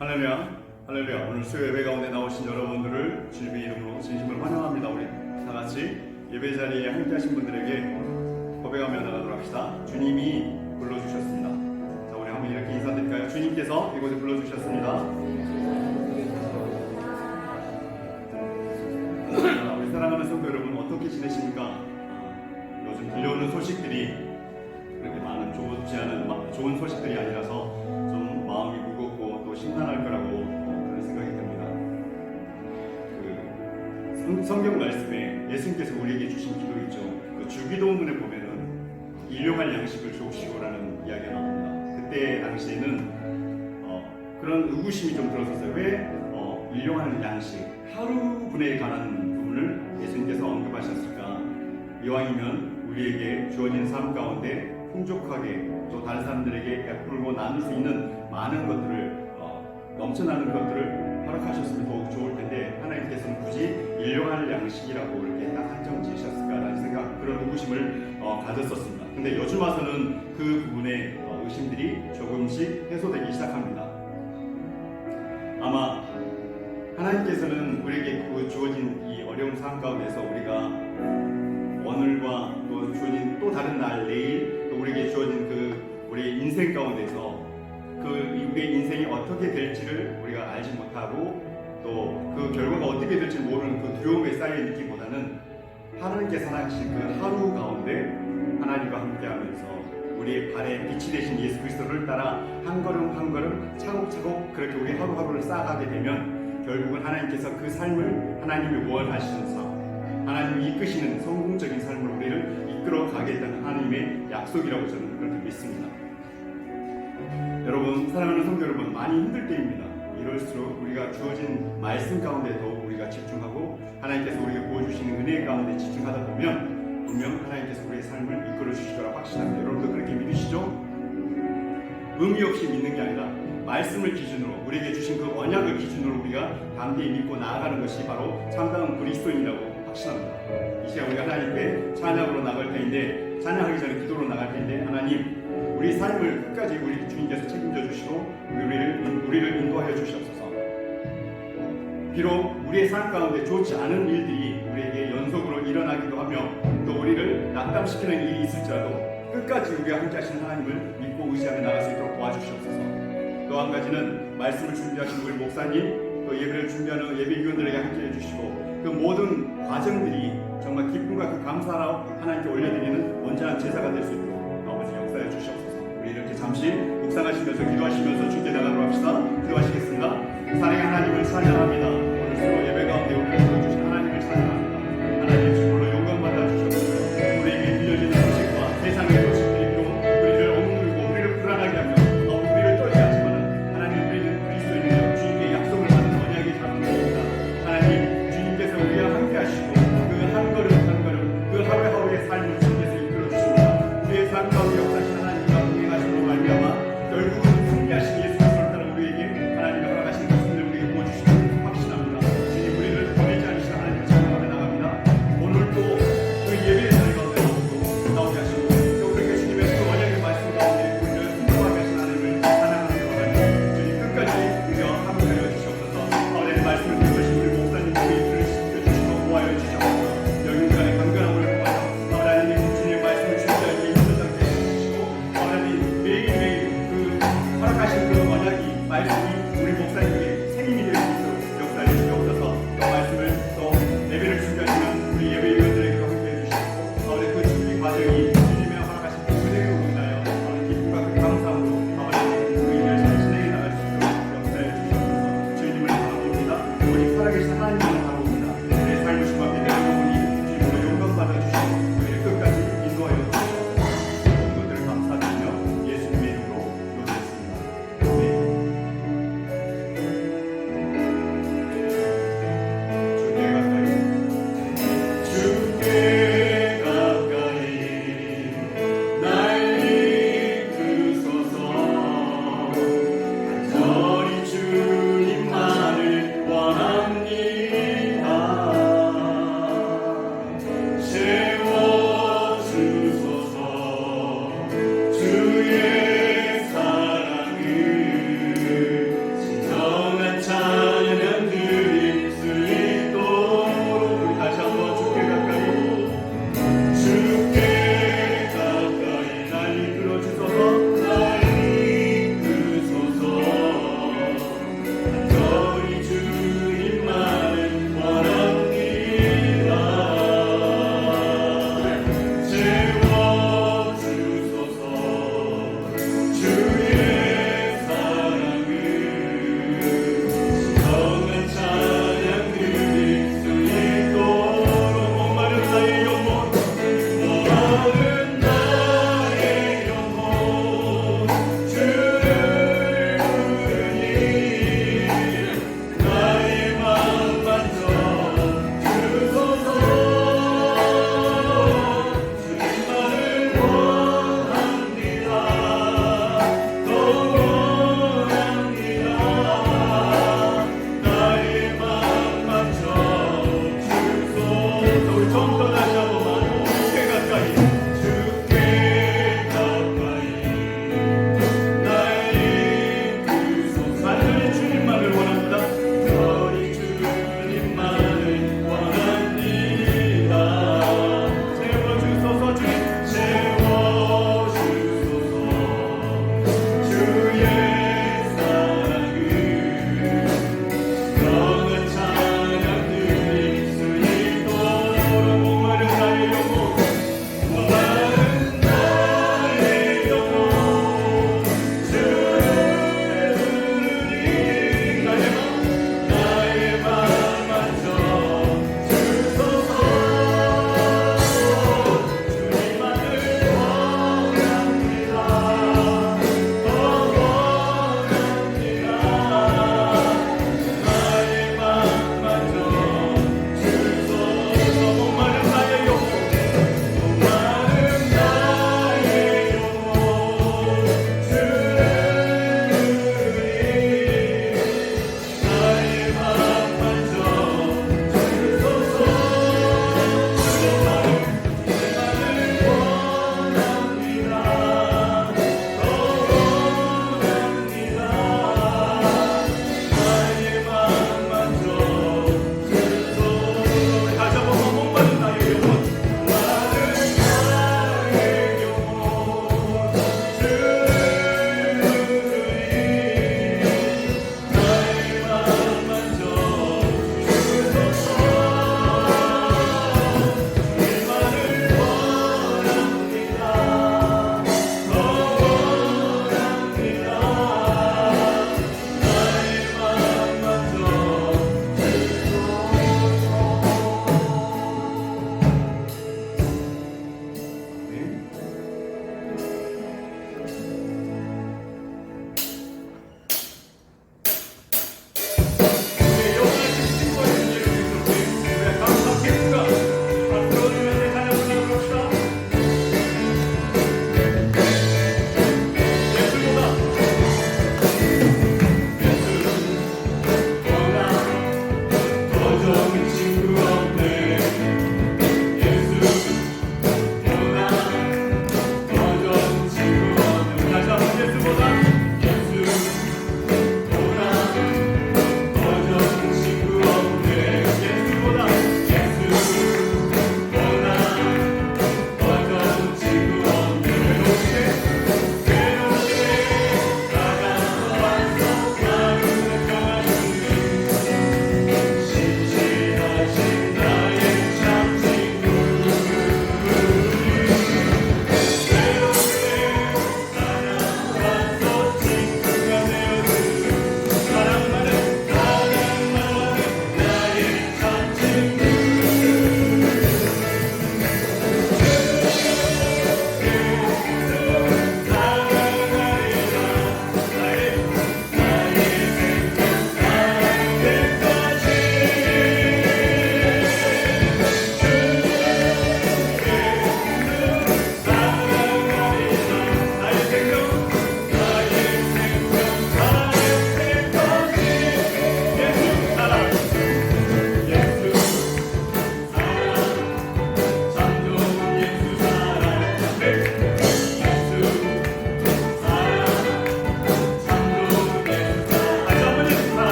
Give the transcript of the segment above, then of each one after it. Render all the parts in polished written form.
할렐루야, 할렐루야. 오늘 수요 예배 가운데 나오신 여러분들을 주님의 이름으로 진심으로 환영합니다. 우리 다 같이 예배 자리에 함께 하신 분들에게 고백하며 나가도록 합시다. 주님이 불러주셨습니다. 자, 우리 한번 이렇게 인사드릴까요? 주님께서 이곳에 불러주셨습니다. 우리 사랑하는 성도 여러분, 어떻게 지내십니까? 요즘 들려오는 소식들이 그렇게 많은 좋은 소식들이 아니라서 좀 마음이 무겁고 또 심란할 거라고 그런 생각이 듭니다. 성경 말씀에 예수님께서 우리에게 주신 기도 있죠. 그 주기도문에 보면은 일용할 양식을 주옵시고라는 이야기가 나옵니다. 그때 당시에는 그런 의구심이 좀 들었었어요. 왜 일용할 양식, 하루분에 관한 부분을 예수님께서 언급하셨을까? 이왕이면 우리에게 주어진 삶 가운데 풍족하게 또 다른 사람들에게 베풀고 나눌 수 있는 많은 것들을 넘쳐나는 것들을 허락하셨으면 더욱 좋을 텐데 하나님께서는 굳이 일용할 양식이라고 이렇게 딱 한정 지으셨을까라는 생각, 그런 의구심을 가졌었습니다. 근데 요즘 와서는 그 부분의 의심들이 조금씩 해소되기 시작합니다. 아마 하나님께서는 우리에게 주어진 이 어려운 삶 가운데서 우리가 오늘과 또 주어진 또 다른 날, 내일 또 우리에게 주어진 우리의 인생 가운데서 우리의 인생이 어떻게 될지를 우리가 알지 못하고 또 그 결과가 어떻게 될지 모르는 그 두려움에 쌓여 있기보다는 하나님께서 하신 그 하루 가운데 하나님과 함께하면서 우리의 발에 빛이 되신 예수 그리스도를 따라 한 걸음 한 걸음 차곡차곡 그렇게 우리 하루하루를 쌓아가게 되면 결국은 하나님께서 그 삶을 하나님이 원하시는 삶, 하나님이 이끄시는 성공적인 삶을 우리를 이끌어 가겠다는 하나님의 약속이라고 저는 그렇게 믿습니다. 여러분, 사랑하는 성도 여러분, 많이 힘들 때입니다. 이럴수록 우리가 주어진 말씀 가운데도 우리가 집중하고 하나님께서 우리에게 보여주시는 은혜 가운데 집중하다 보면 분명 하나님께서 우리의 삶을 이끌어 주실 거라고 확신합니다. 여러분도 그렇게 믿으시죠? 의미 없이 믿는 게 아니라 말씀을 기준으로, 우리에게 주신 그 언약을 기준으로 우리가 담대히 믿고 나아가는 것이 바로 참다운 그리스도인이라고 확신합니다. 이 시간 우리가 하나님께 찬양으로 나갈 때인데, 찬양하기 전에 기도로 나갈 때인데, 하나님 우리 삶을 끝까지 우리 주님께서 책임져 주시고 우리를 인도하여 주시옵소서. 비록 우리의 삶 가운데 좋지 않은 일들이 우리에게 연속으로 일어나기도 하며 또 우리를 낙담시키는 일이 있을지라도 끝까지 우리가 함께 하시는 하나님을 믿고 의지하며 나갈 수 있도록 도와주시옵소서. 또 한 가지는 말씀을 준비하신 우리 목사님, 또 예배를 준비하는 예배위원들에게 함께 해주시고 그 모든 과정들이 정말 기쁨과 그 감사로 하나님께 올려드리는 온전한 제사가 될 수 있도록 아버지 역사해 주시옵소서. 우리 이렇게 잠시 묵상하시면서 기도하시면서 주께 나가도록 합시다. 기도하시겠습니다. 사랑의 하나님을 찬양합니다. 오늘 수요 예배 가운데 우리를 불러주신 하나님을 찬양합니다. 하나님 주님으로 영광 받아주셨습니다. 우리에게 들려지는 소식과 세상의 소식들이 비록 우리를 억누르고 우리를 불안하게 하며 우리를 떨게 하지만 하나님, 우리는 그리스도인이며 주님께 약속을 받은 언약의 자손입니다. 하나님, 주님께서 우리와 함께 하시고 그 한 걸음 한 걸음 그 하루하루의 삶을 주님께서 이끌어 주십니다. 우리의 삶 가운데 역사하신 하나님과 동행하심으로 말미암아 결국은 승리하신 예수 그리스도를 따라 우리에게 하나님이 허락하신 것을 우리에게 보여주시고 확신합니다. 주님, 우리를 버리지 않으시는 하나님을 찬양하며 나갑니다. 오늘도 그 예배의 자리 가운데 나오게 하시고 또 그렇게 주님의 그 언약의 말씀 가운데 우리를 순종하게 하신 하나님을 찬양하며 나갑니다. 주님, 끝까지 우리와 함께하여 주시옵소서. 아버지의 말씀을 들으신 우리 목사님들이 들으시고 도와여 주시옵소서. 영육간의 강건함을 보아서 하나님의 주님의 말씀을 준비하기 힘들다게 해주시고 하나님, 매일매일 그 허락하신 그 언약이 말씀이 우리 목사님에게 생임이 될 수 있도록 역사해 주시옵소서. 그 말씀을 또 예배를 준비하시는 우리 예배위원들에게도 함께해 주시고 아버지 그 준비 과정이 주님의 허락하신 그 은혜로 인하여 아버지 기쁨과 그 감사함으로 아버지 그 일을 잘 진행해 나갈 수 있도록 역사해 주시옵소서. 주님을 바라봅니다. 우리 살아계신 하나님을 바라봅니다. 내 삶을 주님께 내려놓으니 주님으로 영광 받아주시고 우리를 끝까지 인도하여 주시옵소서. 모든 것들을 감사드리며 예수님의 이름으로 기도드렸습니다.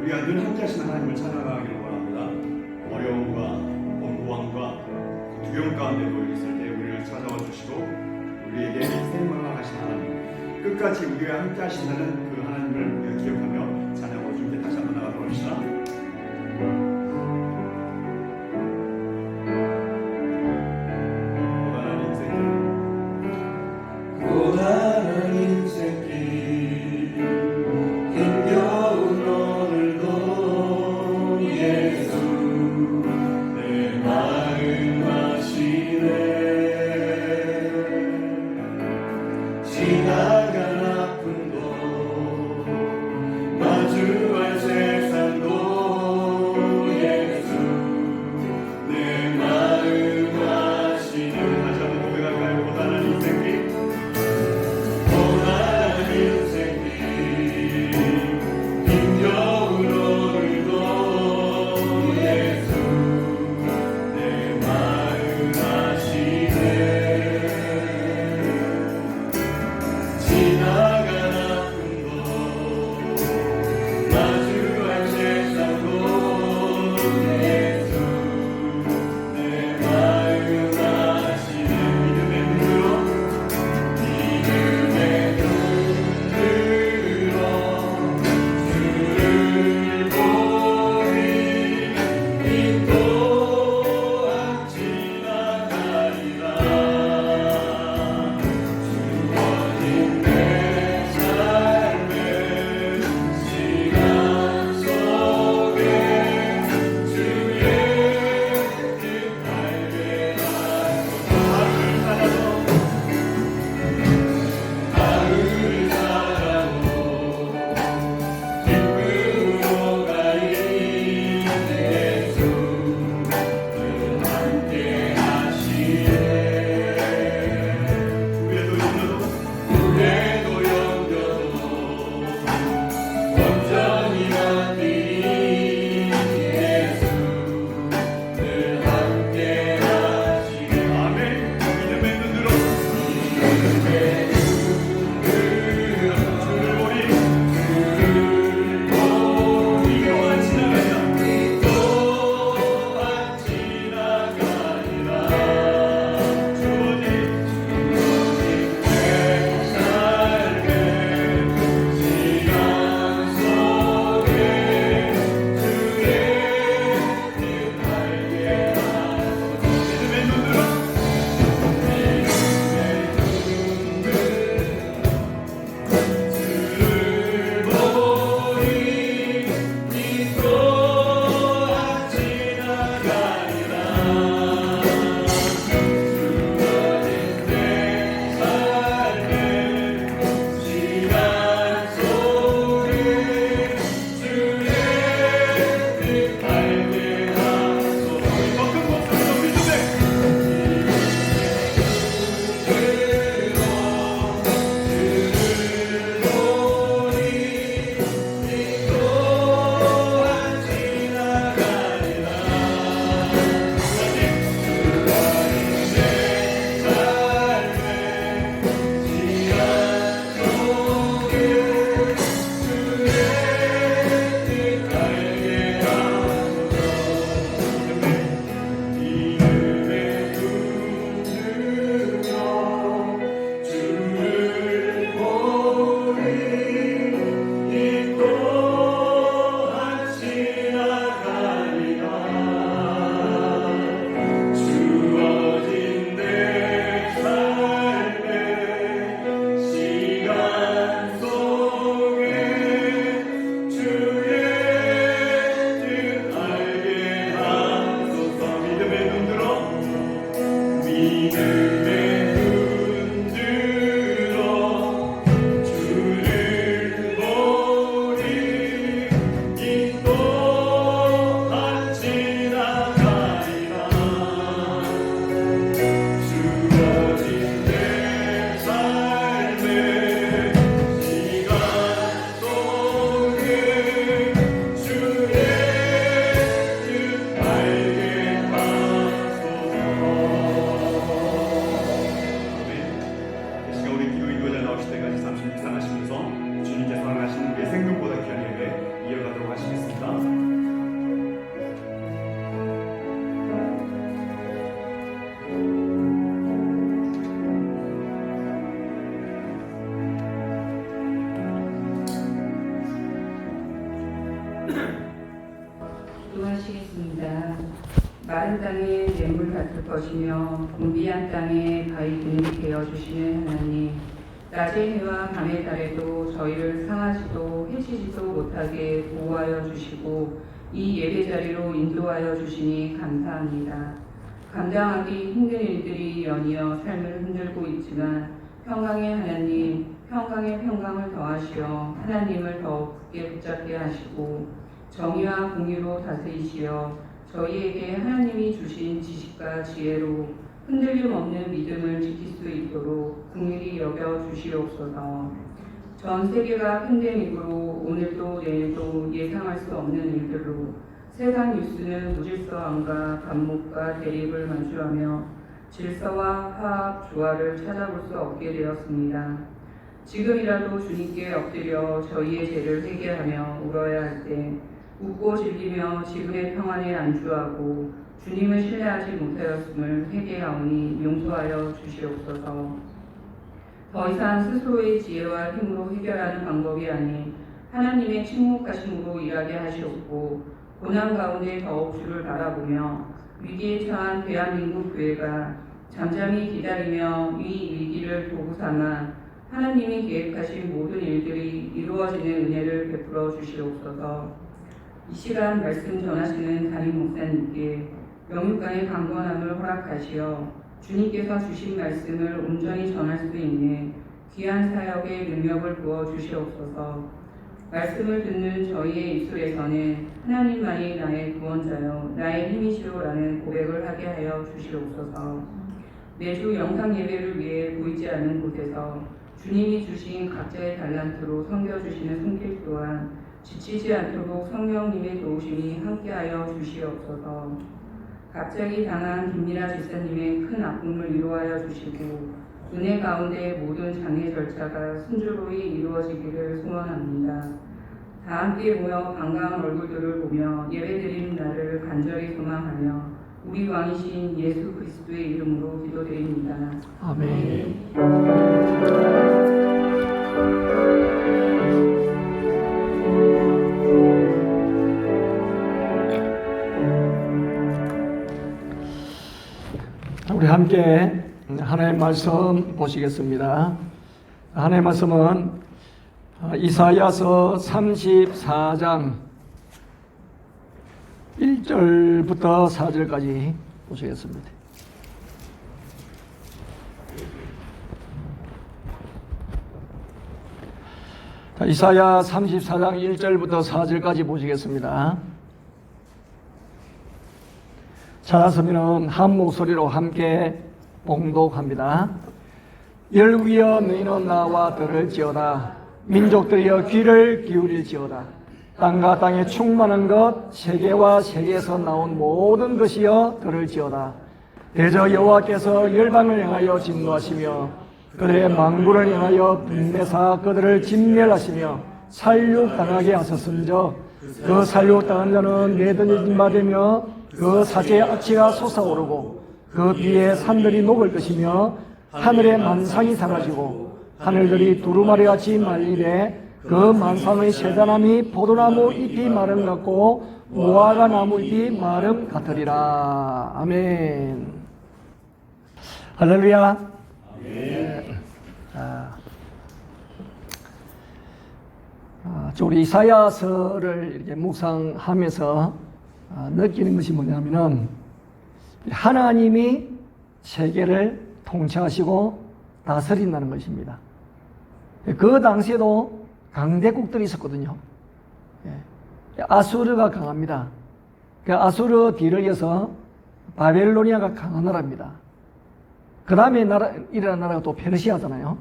우리가 늘 함께하시는 하나님을 찬양하기를 원합니다. 어려움과 원고함과 두려움 가운데도 있을 때 우리를 찾아와 주시고 우리에게 생명을 하신 하나님, 끝까지 우리가 함께하신다는 그 하나님을 우리가 기억하며 찬양으로 주님께 다시 한번 나가도록 합시다. 고단한 인생길 힘겨운 오늘도 예수 내 마음 아시네. 지나간 아픔도 기도하시겠습니다. 마른 땅에 냇물 같을 것이며 곤비한 땅에 바위 근이 되어 주시는 하나님, 낮의 해와 밤의 달에도 저희를 상하지도 해치지도 못하게 보호하여 주시고 이 예배 자리로 인도하여 주시니 감사합니다. 감당하기 힘든 일들이 연이어 삶을 흔들고 있지만 평강의 하나님, 평강의 평강을 더하시어 하나님을 더욱 굳게 붙잡게 하시고 정의와 공의로 다스리시어 저희에게 하나님이 주신 지식과 지혜로 흔들림 없는 믿음을 지킬 수 있도록 긍휼히 여겨 주시옵소서. 전 세계가 팬데믹으로 오늘도 내일도 예상할 수 없는 일들로 세상 뉴스는 무질서함과 반목과 대립을 마주하며 질서와 화합, 조화를 찾아볼 수 없게 되었습니다. 지금이라도 주님께 엎드려 저희의 죄를 회개하며 울어야 할 때 웃고 즐기며 지금의 평안에 안주하고 주님을 신뢰하지 못하였음을 회개하오니 용서하여 주시옵소서. 더 이상 스스로의 지혜와 힘으로 해결하는 방법이 아닌 하나님의 침묵하심으로 일하게 하시옵고 고난 가운데 더욱 주를 바라보며 위기에 처한 대한민국 교회가 잠잠히 기다리며 이 위기를 도구 삼아 하나님이 계획하신 모든 일들이 이루어지는 은혜를 베풀어 주시옵소서. 이 시간 말씀 전하시는 담임 목사님께 영육간의 강건함을 허락하시어 주님께서 주신 말씀을 온전히 전할 수 있는 귀한 사역의 능력을 부어 주시옵소서. 말씀을 듣는 저희의 입술에서는 하나님만이 나의 구원자요 나의 힘이시오라는 고백을 하게 하여 주시옵소서. 매주 영상 예배를 위해 보이지 않는 곳에서 주님이 주신 각자의 달란트로 섬겨주시는 손길 또한 지치지 않도록 성령님의 도우심이 함께하여 주시옵소서. 갑자기 당한 김미라 집사님의 큰 아픔을 위로하여 주시고 은혜 가운데 모든 장례 절차가 순조로이 이루어지기를 소원합니다. 다 함께 모여 반가운 얼굴들을 보며 예배드리는 날을 간절히 소망하며 우리 왕이신 예수 그리스도의 이름으로 기도드립니다. 아멘. 우리 함께 하나님의 말씀 보시겠습니다. 하나님의 말씀은 이사야서 34장 1절부터 4절까지 보시겠습니다. 이사야 34장 1절부터 4절까지 보시겠습니다. 찾았으면 한 목소리로 함께 봉독합니다. 열국이여 너희는 나와 들을지어다. 민족들이여 귀를 기울일지어다. 땅과 땅에 충만한 것 세계와 세계에서 나온 모든 것이여 들을지어다. 대저 여호와께서 열방을 향하여 진노하시며 그들의 망군을 향하여 분내사 그들을 진멸하시며 살육당하게 하셨은저 그 살육당한 자는 내던져진 바 되며 그 사체의 악취가 솟아오르고 그 뒤에 산들이 녹을 것이며 하늘의 만상이 사라지고 하늘들이 두루마리같이 말리되 그 만상의 세자나무 포도나무 잎이 마름 같고 무화과 나무 잎이 마름 같으리라. 아멘. 할렐루야. 우리 이사야서를 이렇게 묵상하면서 느끼는 것이 뭐냐면은 하나님이 세계를 통치하시고 다스린다는 것입니다. 그 당시에도 강대국들이 있었거든요. 아수르가 강합니다. 그 아수르 뒤를 이어서 바벨로니아가 강한 나라입니다. 그 다음에 일어난 나라가 또 페르시아잖아요.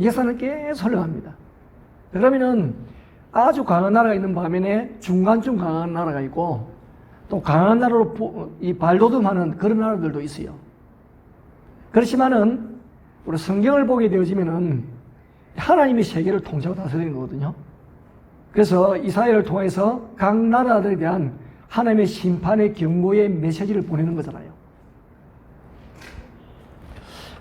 역사는 계속 흘러갑니다. 그러면은 아주 강한 나라가 있는 반면에 중간쯤 강한 나라가 있고 또 강한 나라로 이 발돋움하는 그런 나라들도 있어요. 그렇지만은 우리 성경을 보게 되어지면은 하나님이 세계를 통치하고 다스리는 거거든요. 그래서 이사야를 통해서 각 나라들에 대한 하나님의 심판의 경고의 메시지를 보내는 거잖아요.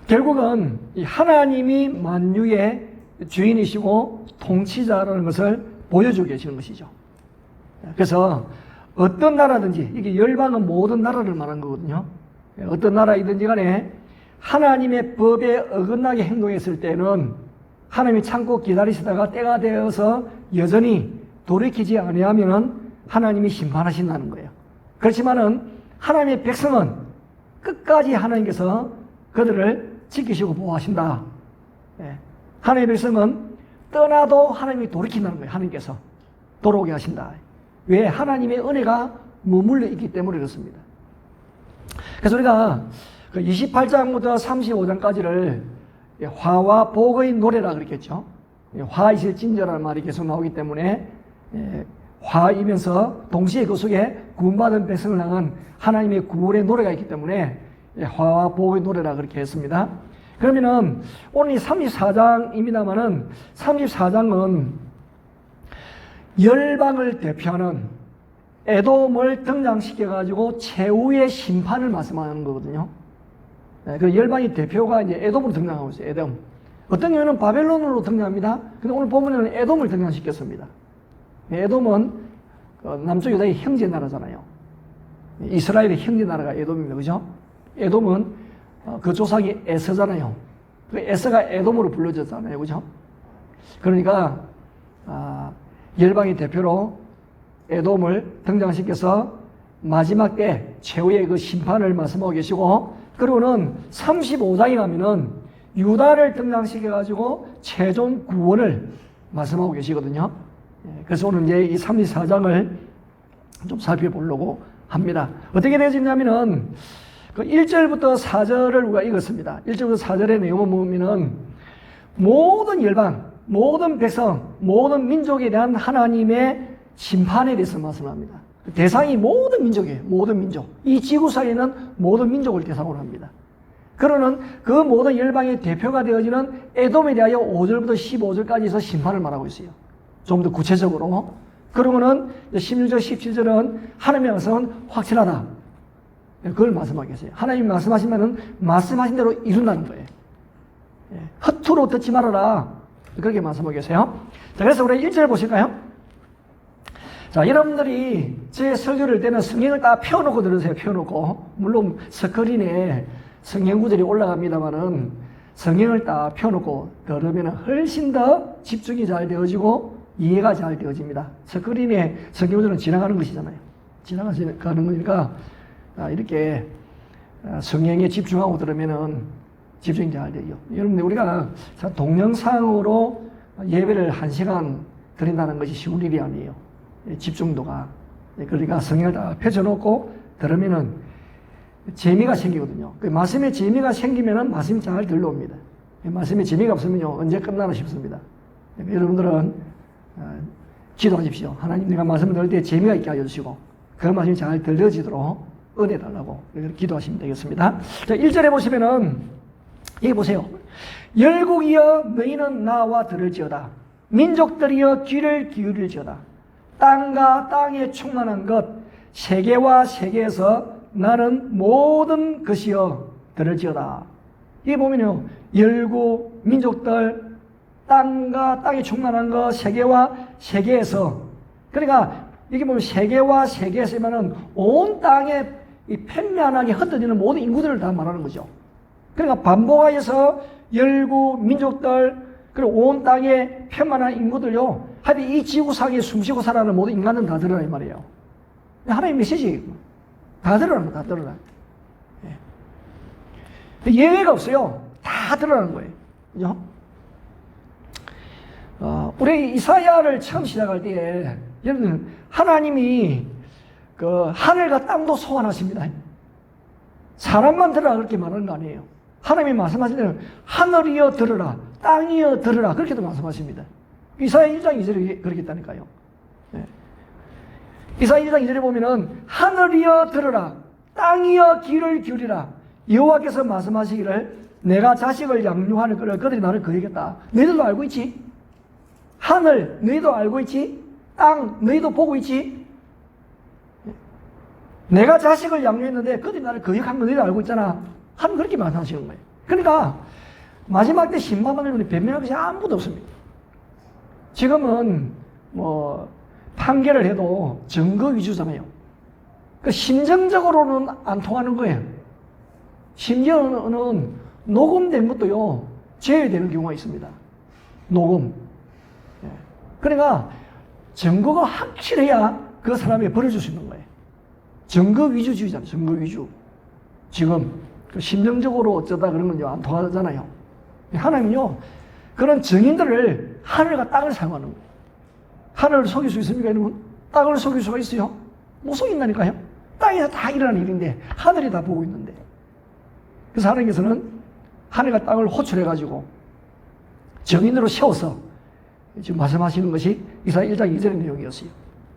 결국은 이 하나님이 만유의 주인이시고 통치자라는 것을 보여주고 계시는 것이죠. 그래서 어떤 나라든지, 이게 열방은 모든 나라를 말하는 거거든요. 어떤 나라이든지 간에 하나님의 법에 어긋나게 행동했을 때는 하나님이 참고 기다리시다가 때가 되어서 여전히 돌이키지 아니하면 하나님이 심판하신다는 거예요. 그렇지만은 하나님의 백성은 끝까지 하나님께서 그들을 지키시고 보호하신다. 하나님의 백성은 떠나도 하나님이 돌이킨다는 거예요. 하나님께서 돌아오게 하신다. 왜? 하나님의 은혜가 머물러 있기 때문에 그렇습니다. 그래서 우리가 28장부터 35장까지를 화와 복의 노래라 그랬겠죠. 화이실 진저라는 말이 계속 나오기 때문에 화이면서 동시에 그 속에 구원받은 백성을 향한 하나님의 구원의 노래가 있기 때문에 화와 복의 노래라 그렇게 했습니다. 그러면은 오늘 이 34장입니다만은 34장은 열방을 대표하는 에돔을 등장시켜가지고 최후의 심판을 말씀하는 거거든요. 그 열방의 대표가 이제 에돔으로 등장하고 있어요. 에돔. 어떤 경우는 바벨론으로 등장합니다. 근데 오늘 본문에는 에돔을 등장시켰습니다. 에돔은 남쪽 유다의 형제 나라잖아요. 이스라엘의 형제 나라가 에돔입니다. 그죠? 에돔은 그 조상이 에서잖아요. 그 에서가 에돔으로 불려졌잖아요. 그죠? 그러니까 열방의 대표로 에돔을 등장시켜서 마지막 때 최후의 그 심판을 말씀하고 계시고, 그리고는 35장에 가면은 유다를 등장시켜가지고 최종 구원을 말씀하고 계시거든요. 그래서 오늘 이제 이 34장을 좀 살펴보려고 합니다. 어떻게 되어지냐면은 그 1절부터 4절을 우리가 읽었습니다. 1절부터 4절의 내용을 보면은 모든 열방, 모든 백성, 모든 민족에 대한 하나님의 심판에 대해서 말씀합니다. 대상이 모든 민족이에요. 모든 민족. 이 지구상에 있는 모든 민족을 대상으로 합니다. 그러는 그 모든 열방의 대표가 되어지는 에돔에 대하여 5절부터 15절까지에서 심판을 말하고 있어요. 좀 더 구체적으로. 그러고는 16절, 17절은 하나님의 말씀은 확실하다. 그걸 말씀하고 계세요. 하나님이 말씀하시면은 말씀하신 대로 이룬다는 거예요. 허투루 듣지 말아라. 그렇게 말씀하고 계세요. 자, 그래서 우리 1절 보실까요? 자, 여러분들이 제 설교를 할 때는 성경을 다 펴놓고 들으세요. 펴놓고. 물론 스크린에 성경 구절이 올라갑니다만은 성경을 딱 펴놓고 들으면 훨씬 더 집중이 잘 되어지고 이해가 잘 되어집니다. 스크린에 성경 구절은 지나가는 것이잖아요. 지나가는 거니까 이렇게 성경에 집중하고 들으면은 집중이 잘 돼요. 여러분들 우리가 동영상으로 예배를 1시간 드린다는 것이 쉬운 일이 아니에요. 집중도가. 그러니까 성경을 다 펼쳐놓고 들으면은 재미가 생기거든요. 그 말씀에 재미가 생기면은 말씀이 잘 들려옵니다. 말씀에 재미가 없으면요, 언제 끝나나 싶습니다. 여러분들은 기도하십시오. 하나님, 내가 말씀을 들을 때 재미가 있게 하여 주시고 그 말씀이 잘 들려지도록 은혜 달라고 기도하시면 되겠습니다. 자, 1절에 보시면은 여기 보세요. 열국이여 너희는 나와 들을지어다. 민족들이여 귀를 기울일지어다. 땅과 땅에 충만한 것, 세계와 세계에서 나는 모든 것이여 들을지어다. 이게 보면요, 열국, 민족들, 땅과 땅에 충만한 것, 세계와 세계에서. 그러니까 이게 보면 세계와 세계에서면은 온 땅에 이 편면하게 흩어지는 모든 인구들을 다 말하는 거죠. 그러니까 반복하여서 열국, 민족들, 그리고 온 땅에 편만한 인구들요, 하여튼 이 지구상에 숨쉬고 살아가는 모든 인간은 다 들어라 이 말이에요. 하나님의 메시지 다 들어라는 거다 들어라. 예외가 없어요. 다 들어라는 거예요. 그죠? 우리 이사야를 처음 시작할 때에 여러분 하나님이 그 하늘과 땅도 소환하십니다. 사람만 들으라 그렇게 말하는 거 아니에요. 하나님이 말씀하신 대로 하늘이여 들으라, 땅이여 들으라 그렇게도 말씀하십니다. 이사야 1장 2절에 그렇게 했다니까요. 이사야 1장 2절에 보면은 하늘이여 들으라, 땅이여 귀를 기울이라. 여호와께서 말씀하시기를 내가 자식을 양육하는 그를 그들이 나를 거역했다. 너희들도 알고 있지? 하늘 너희도 알고 있지? 땅 너희도 보고 있지? 내가 자식을 양육했는데 그들이 나를 거역한 거 너희도 알고 있잖아. 하는 그렇게 말씀하시는 거예요. 그러니까 마지막 때 심판받는 분이 변명할 것이 아무도 없습니다. 지금은 뭐 판결을 해도 증거 위주잖아요. 그 심정적으로는 안 통하는 거예요. 심지어는 녹음된 것도요, 제외되는 경우가 있습니다. 녹음. 그러니까 증거가 확실해야 그 사람이 벌어줄 수 있는 거예요. 증거 위주주의잖아요. 증거 위주. 지금 그 심정적으로 어쩌다 그런 건 안 통하잖아요. 하나님은요, 그런 증인들을 하늘과 땅을 사용하는 거예요. 하늘을 속일 수 있습니까, 여러분? 땅을 속일 수가 있어요? 못 속인다니까요. 땅에서 다 일어나는 일인데 하늘이 다 보고 있는데. 그래서 하나님께서는 하늘과 땅을 호출해가지고 증인으로 세워서 지금 말씀하시는 것이 이사야 1장 2절의 내용이었어요.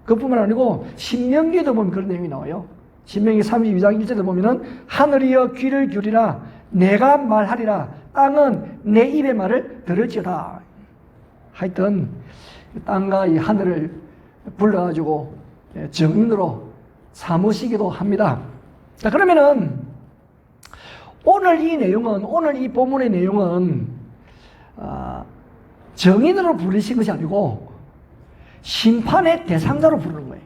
그뿐만 아니고 신명기에도 보면 그런 내용이 나와요. 신명기 32장 1절에 보면은 하늘이여 귀를 기울이라 내가 말하리라 땅은 내 입의 말을 들을지어다. 하여튼 땅과 이 하늘을 불러가지고 증인으로 삼으시기도 합니다. 자, 그러면은 오늘 이 본문의 내용은 증인으로 부르신 것이 아니고 심판의 대상자로 부르는 거예요.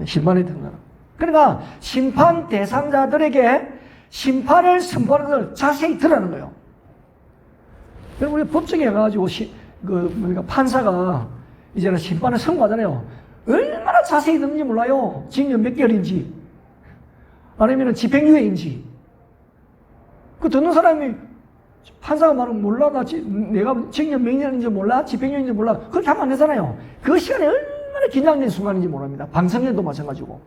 심판의 대상자로. 그러니까 심판 대상자들에게 심판을 선포하는 걸 자세히 들으라는 거예요. 그리고 우리 법정에 가가지고 판사가 이제는 심판을 선고하잖아요. 얼마나 자세히 듣는지 몰라요. 징역 몇 개월인지 아니면 집행유예인지. 그 듣는 사람이 판사가 말하면 몰라, 내가 징역 몇 년인지 몰라, 집행유예인지 몰라, 그렇게 하면 안 되잖아요. 그 시간에 얼마나 긴장된 순간인지 모릅니다. 방송에도 마찬가지고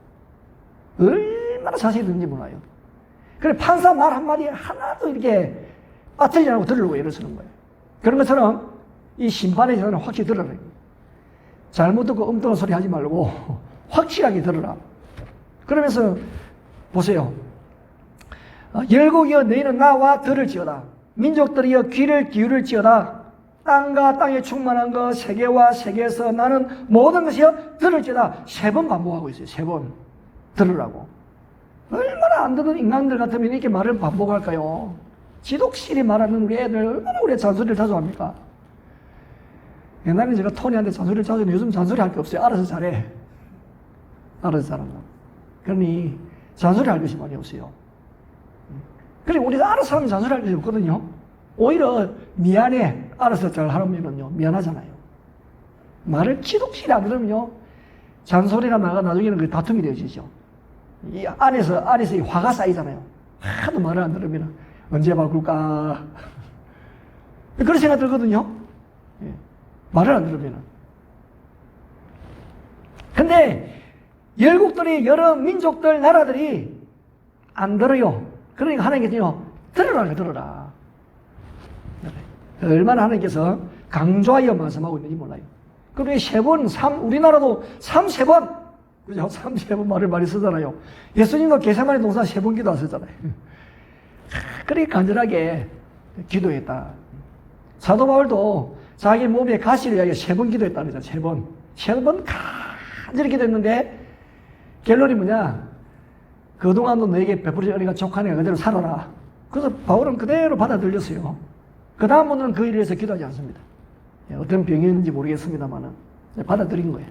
얼마나 자세히 듣는지 몰라요. 그래 판사 말 한마디에 하나도 이렇게 빠뜨리지 않고 들으려고 애를 쓰는 거예요. 그런 것처럼 이 심판의 시간을 확실히 들으라. 잘못 듣고 엉뚱한 소리 하지 말고 확실하게 들으라. 그러면서 보세요. 열국이여 너희는 나와 들을지어다. 민족들이여 귀를 기울일지어다. 땅과 땅에 충만한 것 세계와 세계에서 나는 모든 것이여 들을지어다. 3번 반복하고 있어요. 3번 들으라고. 얼마나 안 듣는 인간들 같으면 이렇게 말을 반복할까요? 지독실이 말하는 우리 애들 얼마나 우리 잔소리를 자주 합니까? 옛날에 제가 토니한테 잔소리를 자주 했는데 요즘 잔소리 할 게 없어요. 알아서 잘해. 알아서 잘한다. 그러니 잔소리 할 것이 많이 없어요. 그래 우리가 알아서 하면 잔소리 할 것이 없거든요. 오히려 미안해. 알아서 잘 하면은요 미안하잖아요. 말을 지독실이 안 들으면요 잔소리가 나중에는 그 다툼이 되어지죠. 이 안에서 이 화가 쌓이잖아요. 하도 말을 안 들으면 언제 바꿀까 그런 생각 들거든요. 말을 안 들으면. 근데 열국들이 여러 민족들 나라들이 안 들어요. 그러니까 하나님께서요 들어라. 얼마나 하나님께서 강조하여 말씀하고 있는지 몰라요. 그리고 3번, 우리나라도 3번 그죠? 3번 말을 많이 쓰잖아요. 예수님도 겟세마네 동산 3번 기도하셨잖아요. 그렇게 간절하게 기도했다. 사도 바울도 자기 몸에 가시를 위하여 3번 기도했다는 거죠. 3번 간절히 기도했는데 결론이 뭐냐? 그동안도 너에게 베풀어진 은혜가 족하니까 그대로 살아라. 그래서 바울은 그대로 받아들였어요. 그 다음부터는 그 일에 대해서 기도하지 않습니다. 어떤 병이었는지 모르겠습니다만은 받아들인 거예요.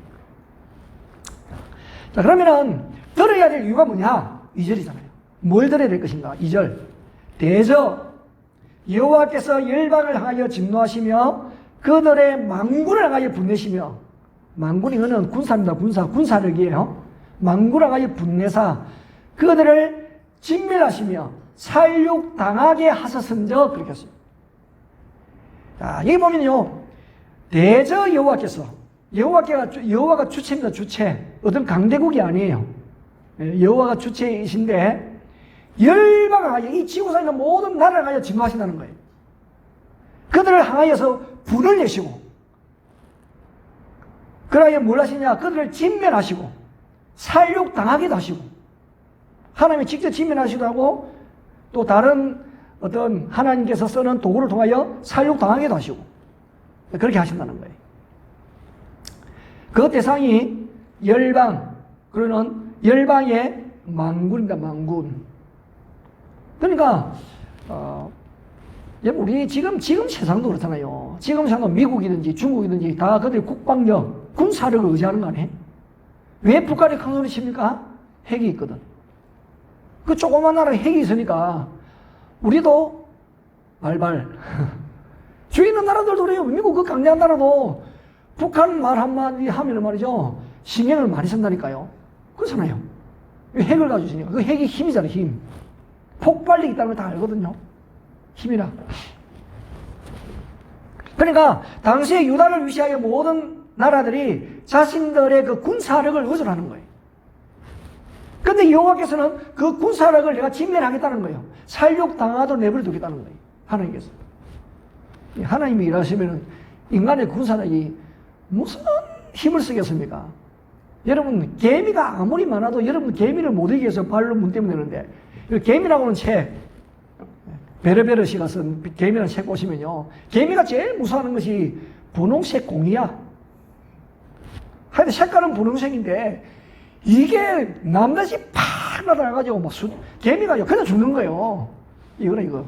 자, 그러면은 들어야 될 이유가 뭐냐? 2절이잖아요. 뭘 들어야 될 것인가? 2절. 대저 여호와께서 열방을 향하여 진노하시며 그들의 만군을 향하여 분내시며, 만군 이거는 군사입니다. 군사력이에요. 만군을 향하여 분내사 그들을 진멸하시며 살육당하게 하셨은저 그렇게 했어요. 자, 여기 보면요 대저 여호와가 주체입니다. 주체. 어떤 강대국이 아니에요. 여호와가 주체이신데 열방을 향하여 이 지구상에 있는 모든 나라를 향하여 진노하신다는 거예요. 그들을 향하여서 분을 내시고 그러하여 뭘 하시냐? 그들을 진멸하시고 살육당하기도 하시고, 하나님이 직접 진멸하시기도 하고 또 다른 어떤 하나님께서 쓰는 도구를 통하여 살육당하기도 하시고 그렇게 하신다는 거예요. 그 대상이 열방, 그러는 열방의 만군입니다. 만군. 그러니까 우리 지금 세상도 그렇잖아요. 지금 세상도 미국이든지 중국이든지 다 그들의 국방력, 군사력을 의지하는 거 아니에요? 왜 북한이 큰 소리 칩니까? 핵이 있거든. 그 조그만 나라에 핵이 있으니까 우리도 발발. 주위 있는 나라들도 그래요. 미국 그 강대한 나라도 북한 말 한마디 하면 말이죠. 신경을 많이 쓴다니까요. 그렇잖아요. 핵을 가지고 있으니까. 그 핵이 힘이잖아요, 힘. 폭발력이 있다는 걸 다 알거든요. 힘이라. 그러니까 당시에 유다를 위시하여 모든 나라들이 자신들의 그 군사력을 의존하는 거예요. 근데 여호와께서는 그 군사력을 내가 진멸하겠다는 거예요. 살육당하도록 내버려 두겠다는 거예요. 하나님께서. 하나님이 일하시면 인간의 군사력이 무슨 힘을 쓰겠습니까? 여러분, 개미가 아무리 많아도 여러분 개미를 못 이기게 해서 발로 문 때문에 되는데, 개미라고는 책, 베르베르 씨가 쓴 개미라는 책 보시면요. 개미가 제일 무서워하는 것이 분홍색 공이야. 하여튼 색깔은 분홍색인데, 이게 남다시 팍 나타나가지고 막 개미가 그냥 죽는 거예요. 이거.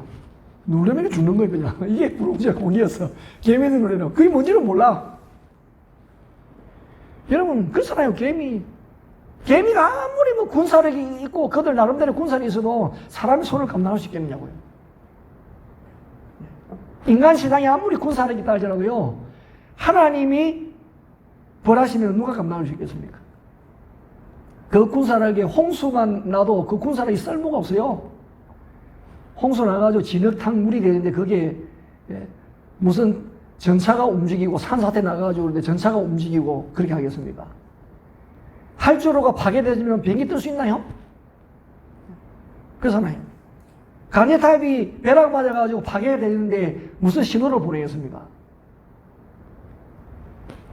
누르면 죽는 거예요, 그냥. 이게 분홍색 공이었어. 개미는 노래는. 그게 뭔지는 몰라. 여러분, 그렇잖아요, 개미. 개미가 아무리 뭐 군사력이 있고, 그들 나름대로 군사력이 있어도 사람의 손을 감당할 수 있겠느냐고요. 인간 세상에 아무리 군사력이 있다 할지라도요, 하나님이 벌하시면 누가 감당할 수 있겠습니까? 그 군사력에 홍수만 나도 그 군사력이 쓸모가 없어요. 홍수 나가지고 진흙탕 물이 되는데 그게 무슨 전차가 움직이고 산사태 나가가지고 그런데 전차가 움직이고 그렇게 하겠습니까? 활주로가 파괴되면 비행기 뜰 수 있나요? 그렇잖아요. 간이탑이 벼락 맞아가지고 파괴되는데 무슨 신호를 보내겠습니까?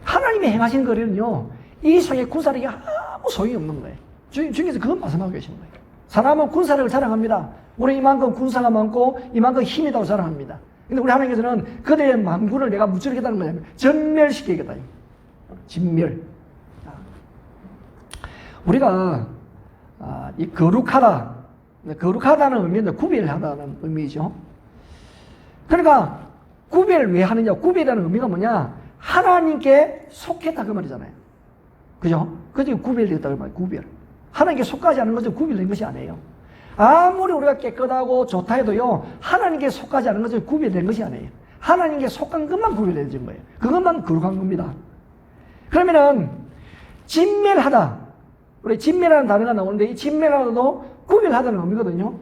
하나님이 행하신 거리는요, 이 세상에 군사력이 아무 소용이 없는 거예요. 주님께서 그건 말씀하고 계신 거예요. 사람은 군사력을 자랑합니다. 우리 이만큼 군사가 많고 이만큼 힘이 있다고 자랑합니다. 근데 우리 하나님께서는 그들의 만군을 내가 무찌르겠다는 거냐면 전멸시키겠다. 진멸. 우리가 이 거룩하다. 거룩하다는 의미는 구별하다는 의미죠. 그러니까 구별 왜 하느냐? 구별이라는 의미가 뭐냐? 하나님께 속했다 그 말이잖아요. 그죠? 그게 구별되었다 그 말이에요. 구별. 하나님께 속하지 않은 것은 구별된 것이 아니에요. 아무리 우리가 깨끗하고 좋다 해도요, 하나님께 속하지 않은 것은 구별된 것이 아니에요. 하나님께 속한 것만 구별되어진 거예요. 그것만 거룩한 겁니다. 그러면은 진멸하다. 우리 진멸하는 단어가 나오는데 이 진멸하다도 구별하다는 의미거든요.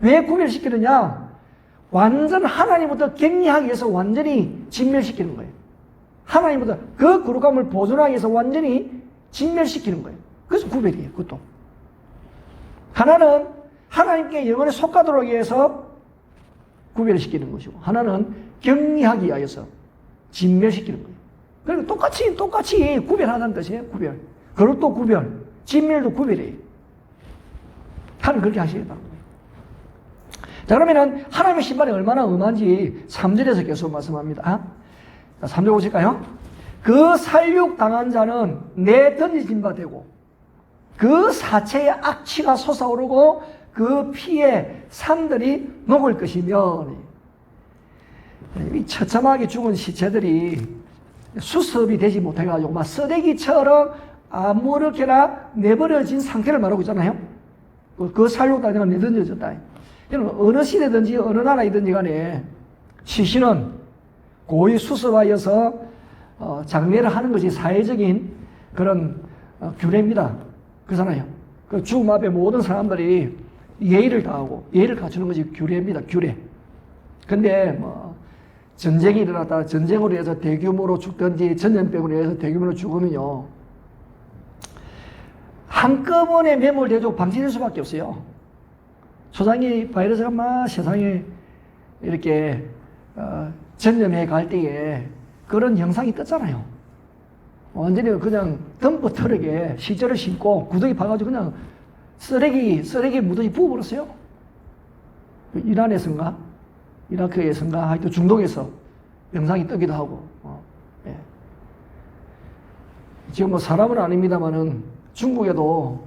왜 구별시키느냐? 완전 하나님부터 격리하기 위해서 완전히 진멸시키는 거예요. 하나님부터 그 거룩함을 보존하기 위해서 완전히 진멸시키는 거예요. 그래서 구별이에요. 그것도. 하나는 하나님께 영원히 속하도록 위해서 구별시키는 것이고, 하나는 격리하기 위해서 진멸시키는 거예요. 그러니까 똑같이 구별하다는 뜻이에요. 구별. 거룩도 구별, 진멸도 구별이에요. 하나님 그렇게 하시겠다는 거예요. 자, 그러면은 하나님의 신발이 얼마나 엄한지 3절에서 계속 말씀합니다. 자, 3절 보실까요? 그 살육당한 자는 내 던지진 바 되고 그 사체의 악취가 솟아오르고 그 피에 산들이 녹을 것이며, 이 처참하게 죽은 시체들이 수습이 되지 못해가지고 막 쓰레기처럼 아무렇게나 내버려진 상태를 말하고 있잖아요. 그 살육당한 자가 내던져졌다. 어느 시대든지 어느 나라이든지 간에 시신은 고의 수습하여서 장례를 하는 것이 사회적인 그런 규례입니다. 그렇잖아요. 그 죽음 앞에 모든 사람들이 예의를 다하고 예의를 갖추는 것이 규례입니다. 규례. 근데 뭐 전쟁이 일어났다, 전쟁으로 해서 대규모로 죽든지 전염병으로 해서 대규모로 죽으면요, 한꺼번에 매몰되고 방치될 수밖에 없어요. 초장기 바이러스가 막 세상에 이렇게 전염해 갈 때에 그런 현상이 떴잖아요. 완전히 그냥 덤프 트럭에 시체를 싣고 구덩이 파가지고 그냥 쓰레기 무더기 부어버렸어요. 이란에선가 이라크에선가 하여튼 중동에서 영상이 뜨기도 하고. 예. 지금 뭐 사람은 아닙니다만은 중국에도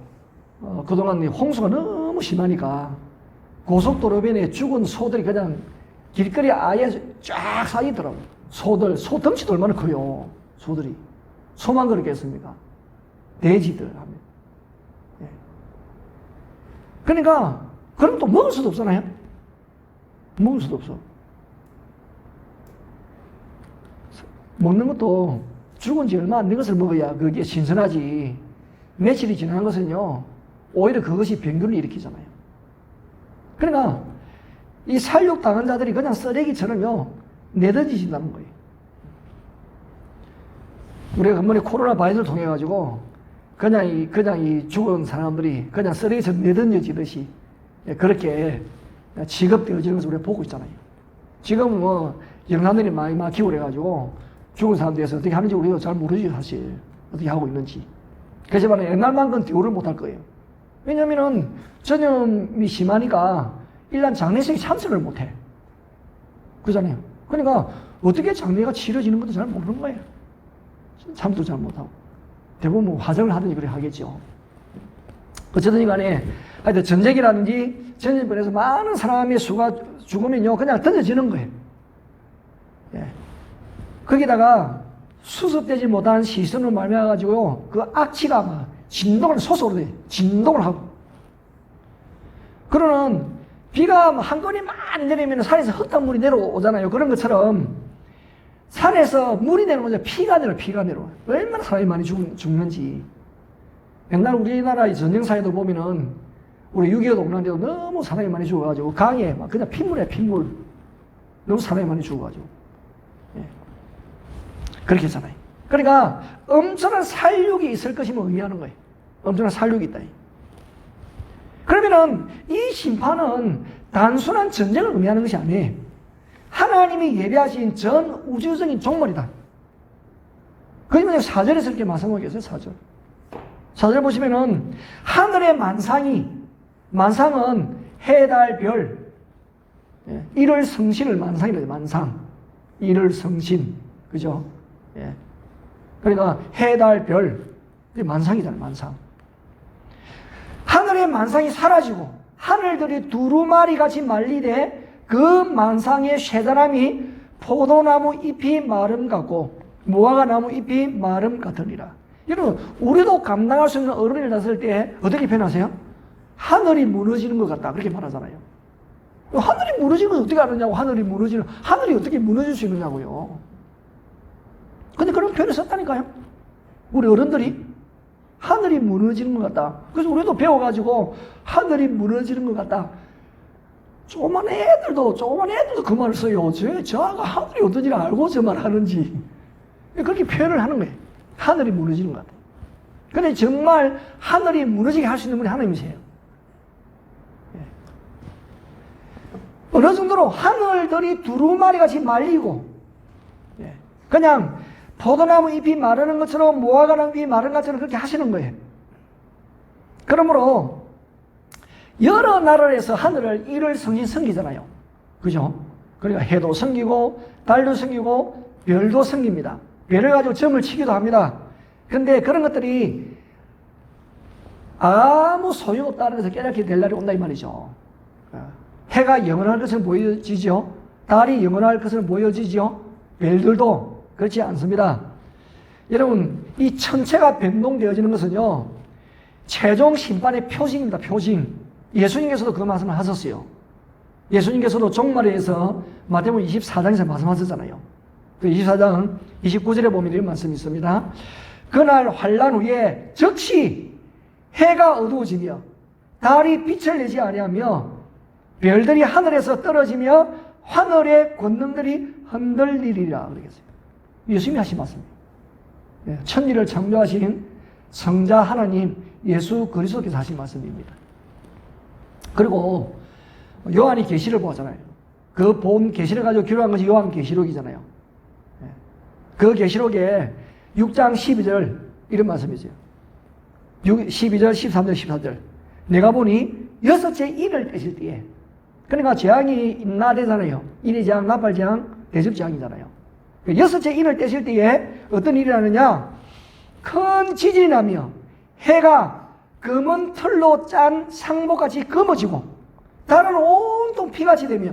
그동안 홍수가 너무 심하니까 고속도로변에 죽은 소들이 그냥 길거리에 아예 쫙 쌓이더라고요. 소 덩치도 얼마나 커요, 소들이. 소만 그렇겠습니까? 돼지들 하면. 예. 그러니까 그럼 또 먹을 수도 없잖아요. 먹을 수도 없어. 먹는 것도 죽은 지 얼마 안 된 것을 먹어야 그게 신선하지. 며칠이 지난 것은요, 오히려 그것이 병균을 일으키잖아요. 그러니까 이 살육 당한 자들이 그냥 쓰레기처럼요 내던지신다는 거예요. 우리가 한번에 코로나 바이러스를 통해 가지고 그냥 이 죽은 사람들이 그냥 쓰레기처럼 내던져지듯이 그렇게 취급되어지는 것을 우리가 보고 있잖아요. 지금 뭐 영상들이 많이 막히고 그래가지고 죽은 사람들에서 어떻게 하는지 우리가 잘 모르지 사실. 어떻게 하고 있는지. 그렇지만 옛날만큼 대우를 못할 거예요. 왜냐면은 전염이 심하니까 일단 장례식에 참석을 못해. 그러잖아요. 그러니까 어떻게 장례가 치러지는 것도 잘 모르는 거예요. 참도 잘 못하고. 대부분 뭐 화장을 하든지 그래 하겠죠. 어쨌든 간에 하여튼 전쟁이라든지 전쟁번에서 많은 사람의 수가 죽으면요 그냥 던져지는 거예요. 예. 거기다가 수습되지 못한 시선으로 말미암아가지고요 그 악취가 막 진동을 솟아오르 돼. 진동을 하고. 그러는 비가 한 건이 많이 내리면 산에서 흙탕물이 내려오잖아요. 그런 것처럼 산에서 물이 내려오는 거죠. 피가 내려. 얼마나 사람이 많이 죽는지. 옛날 우리나라의 전쟁사에도 보면은 우리 6.25 동란대도 너무 사람이 많이 죽어가지고 강에 막 그냥 핏물이야, 핏물. 너무 사람이 많이 죽어가지고. 예. 그렇게 했잖아요. 그러니까 엄청난 살육이 있을 것임을 의미하는 거예요. 엄청난 살육이 있다. 그러면은 이 심판은 단순한 전쟁을 의미하는 것이 아니에요. 하나님이 예비하신 전 우주적인 종말이다. 그러면 4절에서 이렇게 말씀하겠어요. 4절. 4절 보시면은 하늘의 만상은 해, 달, 별, 일월 성신을 만상이라죠. 만상. 일월 성신. 그죠? 예. 그러니까 해, 달, 별. 만상이잖아요. 만상. 하늘의 만상이 사라지고 하늘들이 두루마리 같이 말리되 그 만상의 쇠사람이 포도나무 잎이 마름 같고 무화과나무 잎이 마름 같으니라. 여러분 우리도 감당할 수 있는 어른을 났을 때 어떻게 표현하세요? 하늘이 무너지는 것 같다 그렇게 말하잖아요. 하늘이 무너지는 건 어떻게 알았냐고. 하늘이 어떻게 무너질 수 있느냐고요. 근데 그런 표현을 썼다니까요. 우리 어른들이 하늘이 무너지는 것 같다. 그래서 우리도 배워가지고 하늘이 무너지는 것 같다. 조그만 애들도 그 말을 써요. 저가 하늘이 어떤지 알고 저 말 하는지. 그렇게 표현을 하는 거예요. 하늘이 무너지는 것 같다. 근데 정말 하늘이 무너지게 할 수 있는 분이 하나님이세요. 어느 정도로 하늘들이 두루마리 같이 말리고, 그냥 포도나무 잎이 마르는 것처럼 무화과나무 잎이 마르는 것처럼 그렇게 하시는 거예요. 그러므로 여러 나라에서 하늘을 일월 성신 섬기잖아요. 그죠? 그러니까 해도 섬기고 달도 섬기고 별도 섬깁니다. 별을 가지고 점을 치기도 합니다. 그런데 그런 것들이 아무 소용없다는 것을 깨닫게 될 날이 온다 이 말이죠. 해가 영원할 것을 보여지죠. 달이 영원할 것을 보여지죠. 별들도 그렇지 않습니다. 여러분 이 천체가 변동되어지는 것은요 최종 심판의 표징입니다. 표징. 예수님께서도 그 말씀을 하셨어요. 예수님께서도 종말에서 마태복음 24장에서 말씀하셨잖아요. 그 24장 29절에 보면 이런 말씀이 있습니다. 그날 환난 후에 즉시 해가 어두워지며 달이 빛을 내지 아니하며 별들이 하늘에서 떨어지며 하늘의 권능들이 흔들리리라 그러겠어요. 예수님이 하신 말씀입니다. 천지를 창조하신 성자 하나님 예수 그리스도께서 하신 말씀입니다. 그리고 요한이 계시를 보잖아요. 그 본 계시를 가지고 기록한 것이 요한 계시록이잖아요. 그 계시록에 6장 12절 이런 말씀이죠. 12절, 13절, 14절. 내가 보니 여섯째 인을 떼실 때에, 그러니까 재앙이 임나되잖아요. 인의재앙, 나팔재앙, 대접재앙이잖아요. 여섯째 인을 떼실 때에 어떤 일이 나느냐? 큰 지진이 나며 해가 검은 털로 짠 상복같이 검어지고 달은 온통 피같이 되며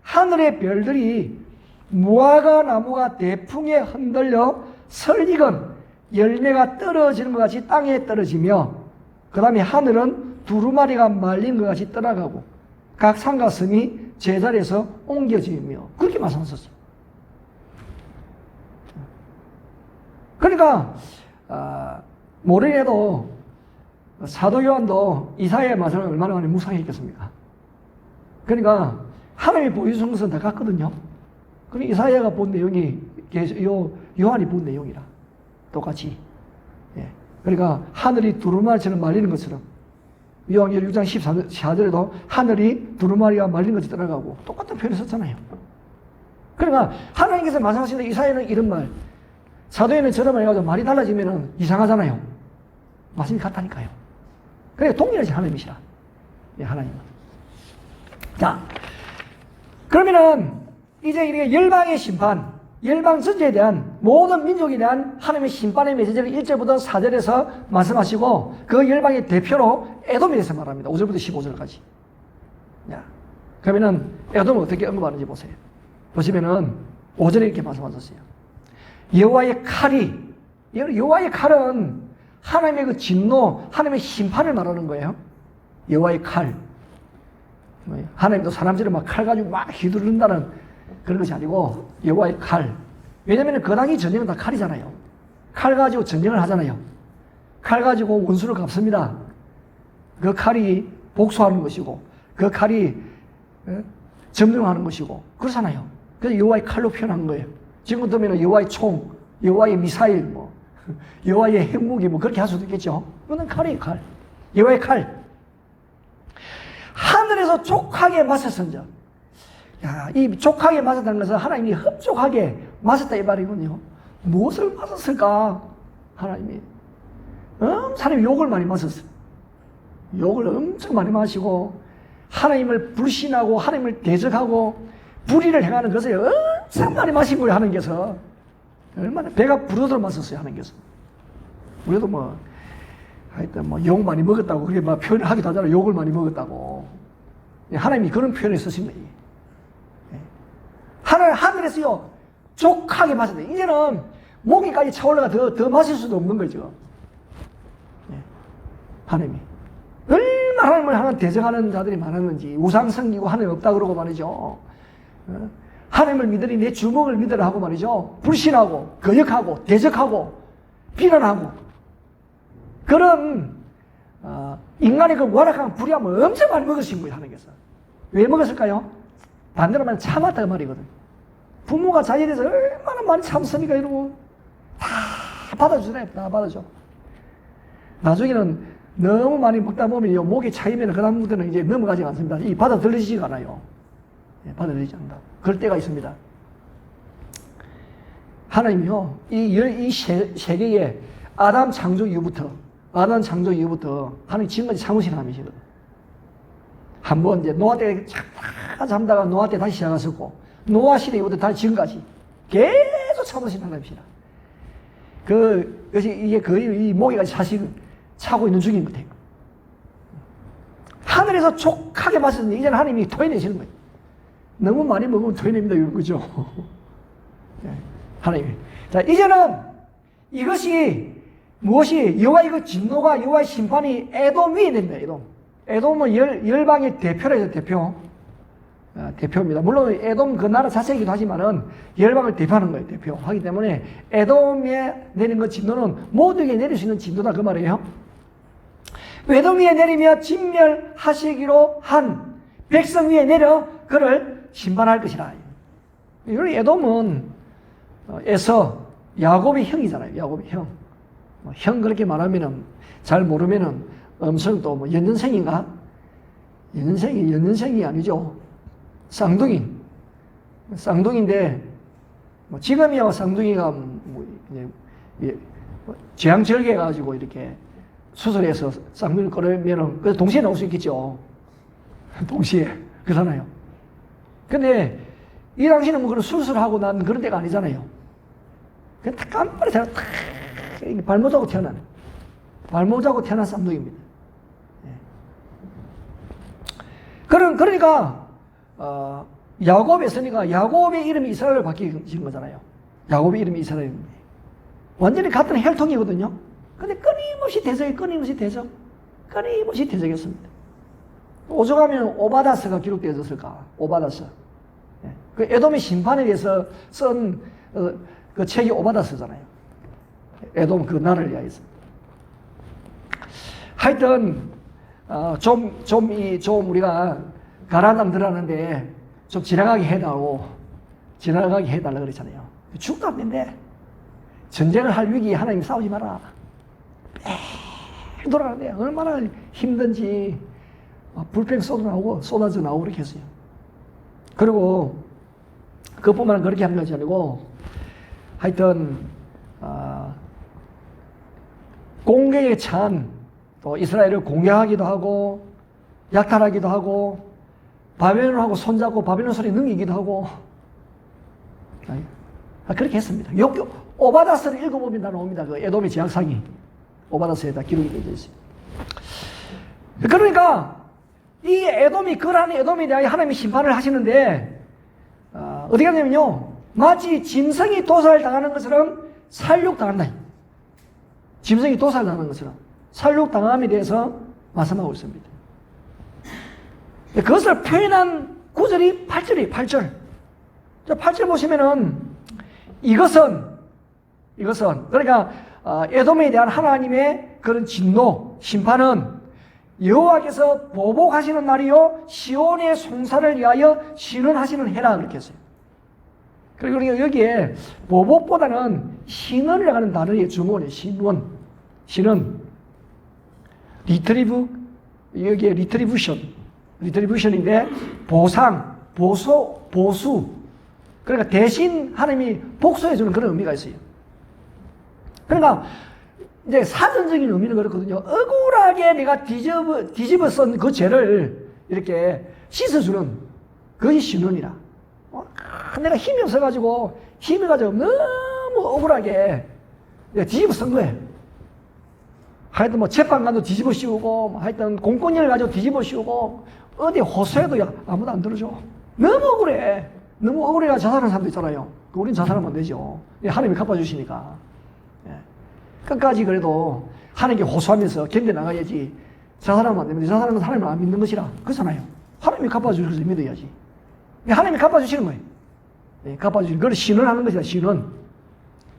하늘의 별들이 무화과 나무가 대풍에 흔들려 설익은 열매가 떨어지는 것 같이 땅에 떨어지며 그 다음에 하늘은 두루마리가 말린 것 같이 떠나가고 각 산과 섬이 제자리에서 옮겨지며 그렇게 말씀하셨어요. 그러니까 모래에도 사도 요한도 이사야의 말씀을 얼마나 많이 묵상했겠습니까? 그러니까 하나님이 보여준 것은 다 같거든요. 그리고 이사야가 본 내용이 요한이 본 내용이라 똑같이. 예. 그러니까 하늘이 두루마리처럼 말리는 것처럼 요한계시록 6장 14절에도 하늘이 두루마리가 말린 것이 떠나가고 똑같은 표현을 썼잖아요. 그러니까 하나님께서 말씀하시는데 이사야는 이런 말, 사도에는 저런 말 해가지고 말이 달라지면 이상하잖아요. 말씀이 같다니까요. 그래 동일하신 하나님이시라. 예, 하나님은. 자, 그러면은 이제 이렇게 열방의 심판, 열방 전체에 대한 모든 민족에 대한 하나님의 심판의 메시지를 1절부터 4절에서 말씀하시고 그 열방의 대표로 에돔에 대해서 말합니다. 5절부터 15절까지. 자, 그러면은 에돔을 어떻게 언급하는지 보세요. 보시면은 5절에 이렇게 말씀하셨어요. 여호와의 칼이, 여호와의 칼은 하나님의 그 진노, 하나님의 심판을 말하는 거예요. 여호와의 칼. 하나님도 사람들을 막 칼 가지고 막 휘두른다는 그런 것이 아니고 여호와의 칼. 왜냐면 그 당시 전쟁은 다 칼이잖아요. 칼 가지고 전쟁을 하잖아요. 칼 가지고 원수를 갚습니다. 그 칼이 복수하는 것이고 그 칼이 점령하는 것이고 그렇잖아요. 그래서 여호와의 칼로 표현한 거예요. 지금 같으면 여호와의 총, 여호와의 미사일, 뭐 여호와의 핵무기 뭐 그렇게 할 수도 있겠죠. 그건 칼이에요, 칼. 여호와의 칼. 하늘에서 족하게 맞았은즉. 야, 이 족하게 맞았다는 것은 하나님이 흡족하게 맞았다 이 말이군요. 무엇을 맞았을까? 하나님이 하나님 욕을 많이 맞았어요. 욕을 엄청 많이 마시고 하나님을 불신하고 하나님을 대적하고 불의를 행하는 것을 엄청 많이 마신 거예요. 하나님께서 얼마나 배가 부르도록 맞았어요. 하나님께서. 우리도 뭐 하여튼 뭐 욕 많이 먹었다고 그렇게 막 표현을 하기도 하잖아요. 욕을 많이 먹었다고. 하나님이 그런 표현을 쓰신 거예요. 하늘에서요 족하게 마셨다. 이제는 모기까지 차올라가 더 마실 수도 없는 거죠. 하나님이 얼마나 하나님을 하나 대적하는 자들이 많았는지 우상 섬기고 하나님 없다 그러고 말이죠. 하나님을 믿으니 내 주먹을 믿으라 하고 말이죠. 불신하고 거역하고 대적하고 비난하고 그런 인간의 그 완악한 불의함을 엄청 많이 먹으신 거예요. 하나님께서. 왜 먹었을까요? 반대로 말하면 참았다 그 말이거든. 부모가 자기에 대해서 얼마나 많이 참습니까? 이러고 다 받아주잖아요. 다 받아줘. 나중에는 너무 많이 먹다 보면 목이 차이면 그 다음부터는 이제 넘어가지 않습니다. 이 받아들이지가 않아요. 받아들이지 않는다. 그럴 때가 있습니다. 하나님이요, 이 세계에 아담 창조 이후부터 하나님 지금까지 참으신 하나님이시거든. 한번 이제 노아 때 잠다가 노아 때 다시 시작하셨고, 노아 시대 이후부터 다시 지금까지 계속 참으신 하나님이시라. 이게 거의 이 모기가 사실 차고 있는 중인 것 같아요. 하늘에서 족하게 마셨는데 이제는 하나님이 토해내시는 거예요. 너무 많이 먹으면 토해냅니다. 이런 거죠. 하나님이. 자, 이제는 이것이 무엇이 여호와의 그 진노가 여호와의 심판이 에돔 위에 됩니다. 에돔은 열방의 대표라서 대표입니다. 물론 에돔 그 나라 자체이기도 하지만은 열방을 대표하는 거예요. 대표하기 때문에 에돔에 내린 그 진노는 모두에게 내릴 수 있는 진노다 그 말이에요. 에돔 위에 내리며 진멸하시기로 한 백성 위에 내려 그를 심판할 것이라. 이 에돔은 에서 야곱의 형이잖아요. 야곱의 형. 형 그렇게 말하면은 잘 모르면은 엄청 또 뭐 연년생인가? 연년생이 아니죠. 쌍둥이인데 뭐 지금이야 쌍둥이가 뭐 재앙절개 가지고 이렇게 수술해서 쌍둥이를 꺼내면은 그래서 동시에 나올 수 있겠죠. 동시에 그렇잖아요. 근데 이 당시는 뭐 그런 수술하고 난 그런 데가 아니잖아요. 그냥 딱 깜빡이 제가 탁 발모자고 태어난 쌍둥이입니다. 그러니까 야곱이 있으니까 야곱의 이름이 이스라엘을 바뀐 거잖아요. 야곱의 이름이 이스라엘입니다. 완전히 같은 혈통이거든요. 근데 끊임없이 대적이 끊임없이 끊임없이 대적했습니다. 오죽하면 오바다스가 기록되어졌을까? 오바다스. 그 에돔의 심판에 대해서 쓴 그 책이 오바다스잖아요. 에돔 그 나라를 위하여서. 하여튼 좀 우리가 가라앉으면 들어가는데 좀 지나가게 해달라 그랬잖아요. 죽도 안 된대. 전쟁을 할 위기에 하나님이 싸우지 마라. 매일 돌아가는데 얼마나 힘든지 불평 쏟아져 나오고 그렇게 했어요. 그리고 그뿐만 그렇게 한 것이 아니고 하여튼 공격에 찬 또 이스라엘을 공격하기도 하고 약탈하기도 하고 바벨론하고 손잡고 바벨론 손에 넘기기도 하고 그렇게 했습니다. 오바다스를 읽어보면 다 나옵니다. 그 에돔의 제약상이 오바다스에다 기록이 되어 있어요. 그러니까 이 에돔이 그러한 에돔에 대하여 하나님이 심판을 하시는데 어떻게 하냐면요, 마치 짐승이 도살당하는 것처럼 살육당한다. 짐승이 도살당하는 것처럼 살육당함에 대해서 말씀하고 있습니다. 그것을 표현한 구절이 8절이에요. 8절. 8절 보시면은 이것은 그러니까 에돔에 대한 하나님의 그런 진노, 심판은 여호와께서 보복하시는 날이요 시온의 송사를 위하여 신원하시는 해라 그렇게 했어요. 그리고 우리가 여기에 보복보다는 신원이라고 하는 단어의 주문이에요. 신원. 여기에 리트리뷰션인데 보상, 보수. 그러니까 대신 하나님이 복수해주는 그런 의미가 있어요. 그러니까 이제 사전적인 의미는 그렇거든요. 억울하게 내가 뒤집어 쓴 그 죄를 이렇게 씻어주는 그것이 신원이라. 내가 힘이 없어가지고 너무 억울하게 뒤집어 쓴 거예요. 하여튼 뭐 재판관도 뒤집어 씌우고 하여튼 공권력을 가지고 뒤집어 씌우고 어디 호소해도 아무도 안 들어줘. 너무 억울해. 너무 억울해가 자살하는 사람도 있잖아요. 우린 자살하면 안 되죠. 하나님이 갚아주시니까. 끝까지 그래도 하나님께 호소하면서 견뎌나가야지. 자살하면 안 됩니다. 자살하는 건 하나님을 안 믿는 것이라. 그렇잖아요. 하나님이 갚아주셔서 믿어야지. 하나님이 갚아주시는 거예요. 갚아주시는 그걸 신원하는 것이다. 신원.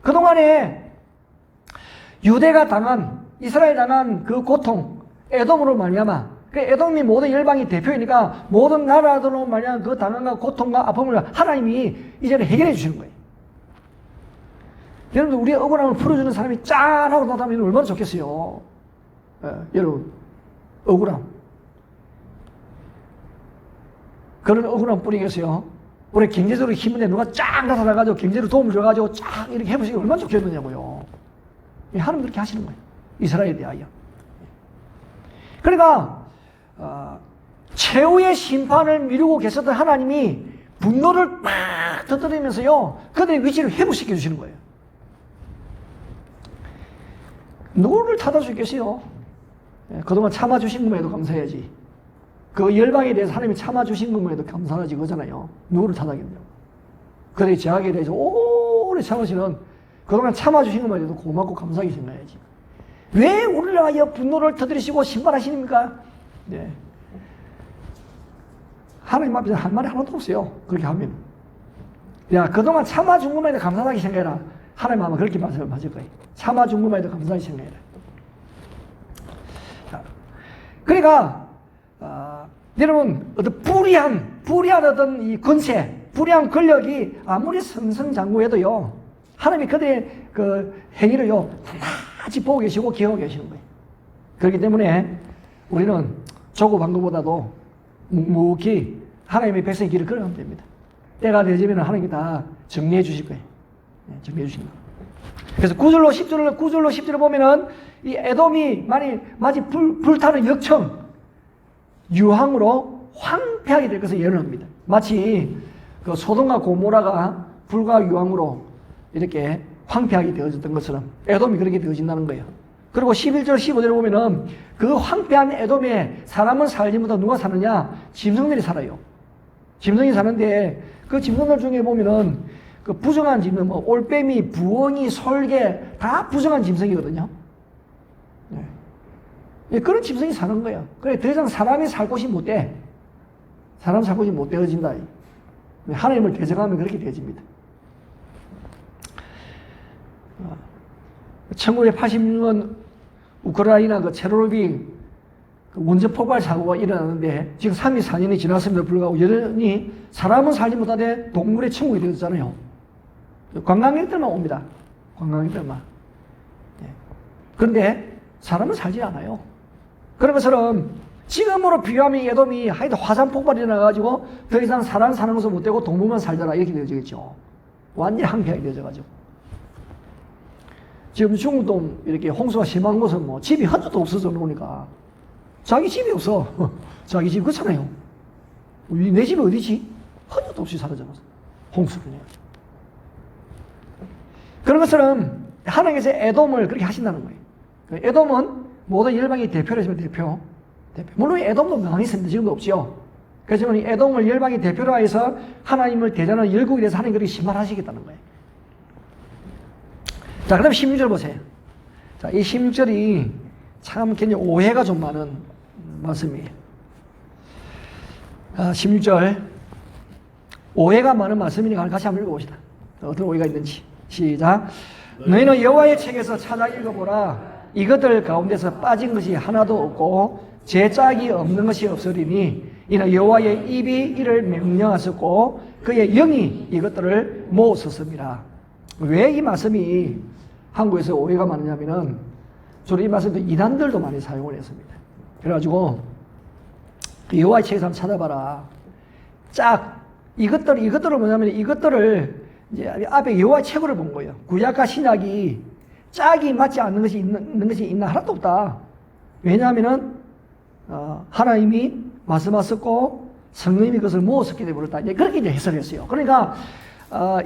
그동안에 이스라엘 당한 그 고통, 에돔으로 말미암아, 에돔이 모든 열방의 대표이니까 모든 나라들로 말미암아 그 당한과 고통과 아픔을 하나님이 이제는 해결해 주시는 거예요. 여러분들 우리의 억울함을 풀어주는 사람이 짠 하고 나타나면 얼마나 좋겠어요. 여러분 억울함. 그런 억울함 뿌리겠어요. 우리 경제적으로 힘든데 누가 쫙 나타나가지고 경제로 도움을 줘가지고 쫙 이렇게 해보시기 얼마나 좋겠느냐고요. 하나님 그렇게 하시는 거예요. 이스라엘에 대하여. 그러니까 최후의 심판을 미루고 계셨던 하나님이 분노를 막 터뜨리면서요 그들의 위치를 회복시켜 주시는 거예요. 누구를 탓할 수 있겠어요? 그동안 참아주신 것만해도 감사해야지. 그 열방에 대해서 하나님이 참아주신 것만해도 감사하지 그거잖아요. 누구를 탓하겠냐고. 그들의 죄악에 대해서 오래 참으시는 그동안 참아주신 것만 해도 고맙고 감사하게 생각해야지. 왜 우리를 위하여 분노를 터뜨리시고 심판하십니까? 네. 하나님 앞에서 할 말이 하나도 없어요. 그렇게 하면. 야, 그동안 참아준 것만 해도 감사하게 생각해라. 하나님 아마 그렇게 말씀하실 거예요. 참아준 것만 해도 감사하게 생각해라. 자, 그러니까, 여러분, 어떤 불의한 어떤 이 권세, 불의한 권력이 아무리 승승장구해도요, 하나님이 그들의 그 행위를요, 같이 보고 계시고 기억하고 계시는 거예요. 그렇기 때문에 우리는 조급한 것보다도 묵묵히 하나님의 백성의 길을 걸어가면 됩니다. 때가 되면 하나님이 다 정리해 주실 거예요. 정리해 주시는 거예요. 그래서 9절로 10절을 보면은 이 에돔이 마치 불타는 역청, 유황으로 황폐하게 될 것을 예언합니다. 마치 그 소돔과 고모라가 불과 유황으로 이렇게 황폐하게 되어졌던 것처럼 에돔이 그렇게 되어진다는 거예요. 그리고 11절 15절에 보면은 그 황폐한 에돔에 사람은 살지 못하고 누가 사느냐? 짐승들이 살아요. 짐승이 사는데 그 짐승들 중에 보면은 그 부정한 짐승, 뭐 올빼미, 부엉이, 솔개 다 부정한 짐승이거든요. 네. 그런 짐승이 사는 거예요. 그래 더 이상 사람이 살 곳이 못 돼. 사람 살 곳이 못 되어진다. 하나님을 대적하면 그렇게 되어집니다. 1986년 우크라이나 그 체르노빌 원전 폭발 사고가 일어났는데 지금 34년이 지났음에도 불구하고 여전히 사람은 살지 못하되 동물의 천국이 되었잖아요. 관광객들만 옵니다. 관광객들만. 그런데 사람은 살지 않아요. 그런 것처럼 지금으로 비유하면 에돔이 하여튼 화산 폭발이 일어나가지고 더 이상 사람 사는 것을 못되고 동물만 살더라 이렇게 되어지겠죠. 완전히 항폐하게 되어져가지고. 지금 중국도 이렇게 홍수가 심한 곳은 뭐 집이 하나도 없어져 놓으니까 자기 집이 없어. 자기 집 그렇잖아요. 내 집이 어디지? 하나도 없이 사라져버렸어. 홍수로. 그런 것처럼 하나님께서 에돔을 그렇게 하신다는 거예요. 에돔은 모든 열방의 대표로 했으면 대표. 물론 에돔도 망했습니다. 지금도 없죠. 그렇지만 에돔을 열방의 대표로 해서 하나님을 대전하는 열국에 대해서 하나님 그렇게 심판하시겠다는 거예요. 자, 그 다음 16절 보세요. 자, 이 16절이 참 굉장히 오해가 좀 많은 말씀이에요. 16절. 오해가 많은 말씀이니까 같이 한번 읽어봅시다. 어떤 오해가 있는지. 시작. 너희는 여호와의 책에서 찾아 읽어보라. 이것들 가운데서 빠진 것이 하나도 없고 제 짝이 없는 것이 없으리니 이는 여호와의 입이 이를 명령하셨고 그의 영이 이것들을 모으셨습니다. 왜 이 말씀이 한국에서 오해가 많으냐면은 주로 이 말씀도 이단들도 많이 사용을 했습니다. 그래가지고 여호와의 책에서 한번 찾아봐라. 짝 이것들을 뭐냐면 이것들을 이제 앞에 여호와의 책으로 본 거예요. 구약과 신약이 짝이 맞지 않는 것이 있는 것이 있나 하나도 없다. 왜냐하면은 하나님이 말씀하셨고 성령님이 그것을 모았기 때문에 그렇다. 이제 그렇게 이제 해석했어요. 그러니까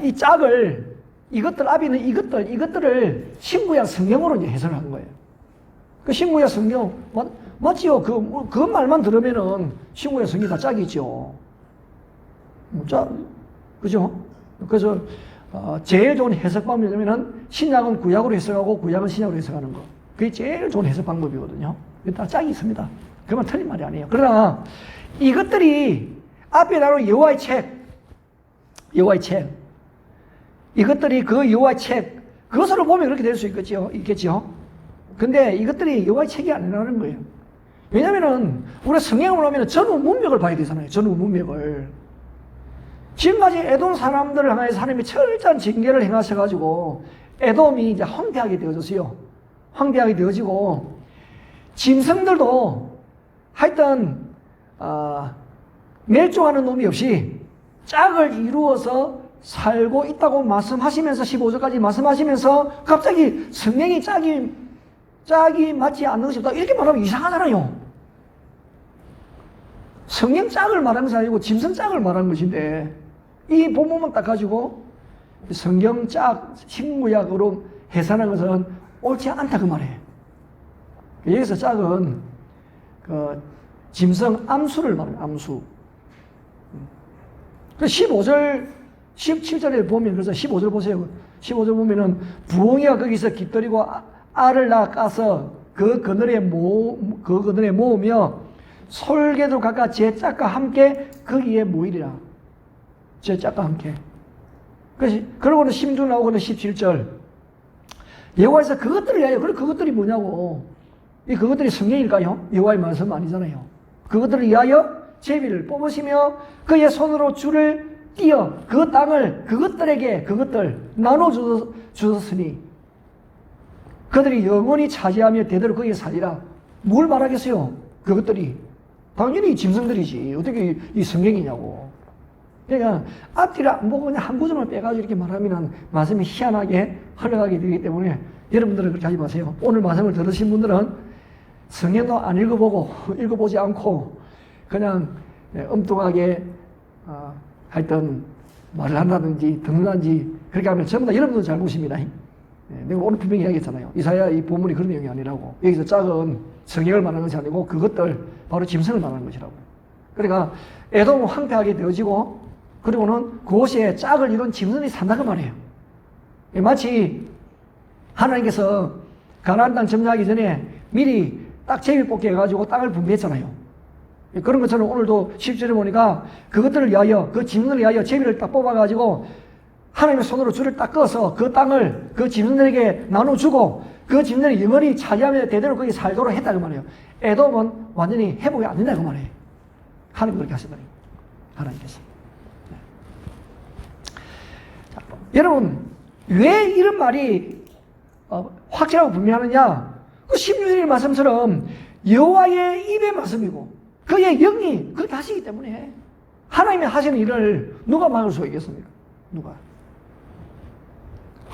이 짝을 이것들 앞에 있는 이것들을 신구약 성경으로 이제 해석을 한 거예요. 그 신구약 성경 맞지요? 그 말만 들으면은 신구약 성경이 다 짝이죠. 짝 그죠? 그래서 제일 좋은 해석 방법이 뭐냐면은 신약은 구약으로 해석하고 구약은 신약으로 해석하는 거. 그게 제일 좋은 해석 방법이거든요. 다 짝이 있습니다. 그러면 틀린 말이 아니에요. 그러나 이것들이 앞에 나온 여호와의 책, 이것들이 그 여호와의 책, 그것으로 보면 그렇게 될 수 있겠죠. 근데 이것들이 여호와의 책이 아니라는 거예요. 왜냐면은 우리가 성경을 보면 전후 문맥을 봐야 되잖아요. 전후 문맥을. 지금까지 에돔 사람들을 향해서 하나님이 철저한 징계를 행하셔가지고 에돔이 이제 황폐하게 되어졌어요. 황폐하게 되어지고 짐승들도 하여튼 멸종하는 놈이 없이 짝을 이루어서 살고 있다고 말씀하시면서 15절까지 말씀하시면서 갑자기 성령이 짝이 맞지 않는 것이 없다 이렇게 말하면 이상하잖아요. 성령 짝을 말하는 것이 아니고 짐승 짝을 말하는 것인데 이 본문만 딱 가지고 성경 짝 신구약으로 해석하는 것은 옳지 않다 그 말이에요. 여기서 짝은 그 짐승 암수를 말해요. 암수. 그 15절 17절에 보면 그래서 15절 보세요. 15절 보면은 부엉이가 거기서 깃들이고 알을 낳아서 그 그늘에 모으며 솔개도 각각 제 짝과 함께 거기에 모이리라. 제 짝과 함께. 그러고는 심중 나오고는 17절. 여호와에서 그것들을 위하여. 그럼 그것들이 뭐냐고. 그것들이 성령일까요? 여호와의 말씀 아니잖아요. 그것들을 위하여 제비를 뽑으시며 그의 손으로 줄을 띄어 그 땅을 그것들 나눠 주셨으니 그들이 영원히 차지하며 대대로 거기에 살리라. 뭘 말하겠어요? 그것들이 당연히 짐승들이지. 어떻게 이 성경이냐고. 그러니까 앞뒤를 안 보고 그냥 한 구절만 빼가지고 이렇게 말하면 말씀이 희한하게 흘러가게 되기 때문에 여러분들은 그렇게 하지 마세요. 오늘 말씀을 들으신 분들은 성경도 안 읽어보지 않고 그냥 엉뚱하게 하여튼 말을 한다든지 듣는다든지 그렇게 하면 전부 다 여러분들 잘못입니다. 내가 오늘 분명히 이야기했잖아요. 이사야 이 본문이 그런 내용이 아니라고. 여기서 짝은 성경을 말하는 것이 아니고 그것들 바로 짐승을 말하는 것이라고. 그러니까 에돔은 황폐하게 되어지고 그리고는 그곳에 짝을 이룬 짐승들이 산다고 말이에요. 마치 하나님께서 가나안 땅 점령하기 전에 미리 딱 제비 뽑기 해가지고 땅을 분배했잖아요. 그런 것처럼 오늘도 10절에 보니까 그것들을 위하여, 그 짐승들을 위하여 제비를 딱 뽑아가지고 하나님의 손으로 줄을 딱 그어서 그 땅을 그 짐승들에게 나눠주고 그 짐승들이 영원히 차지하며 대대로 거기 살도록 했다고 말이에요. 에돔은 완전히 회복이 안 된다고 말이에요. 하나님 그렇게 하시더니 하나님께서. 네. 자, 여러분 왜 이런 말이 확실하고 분명하느냐? 그 16절의 말씀처럼 여호와의 입의 말씀이고 그의 영이 그렇게 하시기 때문에 하나님이 하시는 일을 누가 막을 수 있겠습니까? 누가?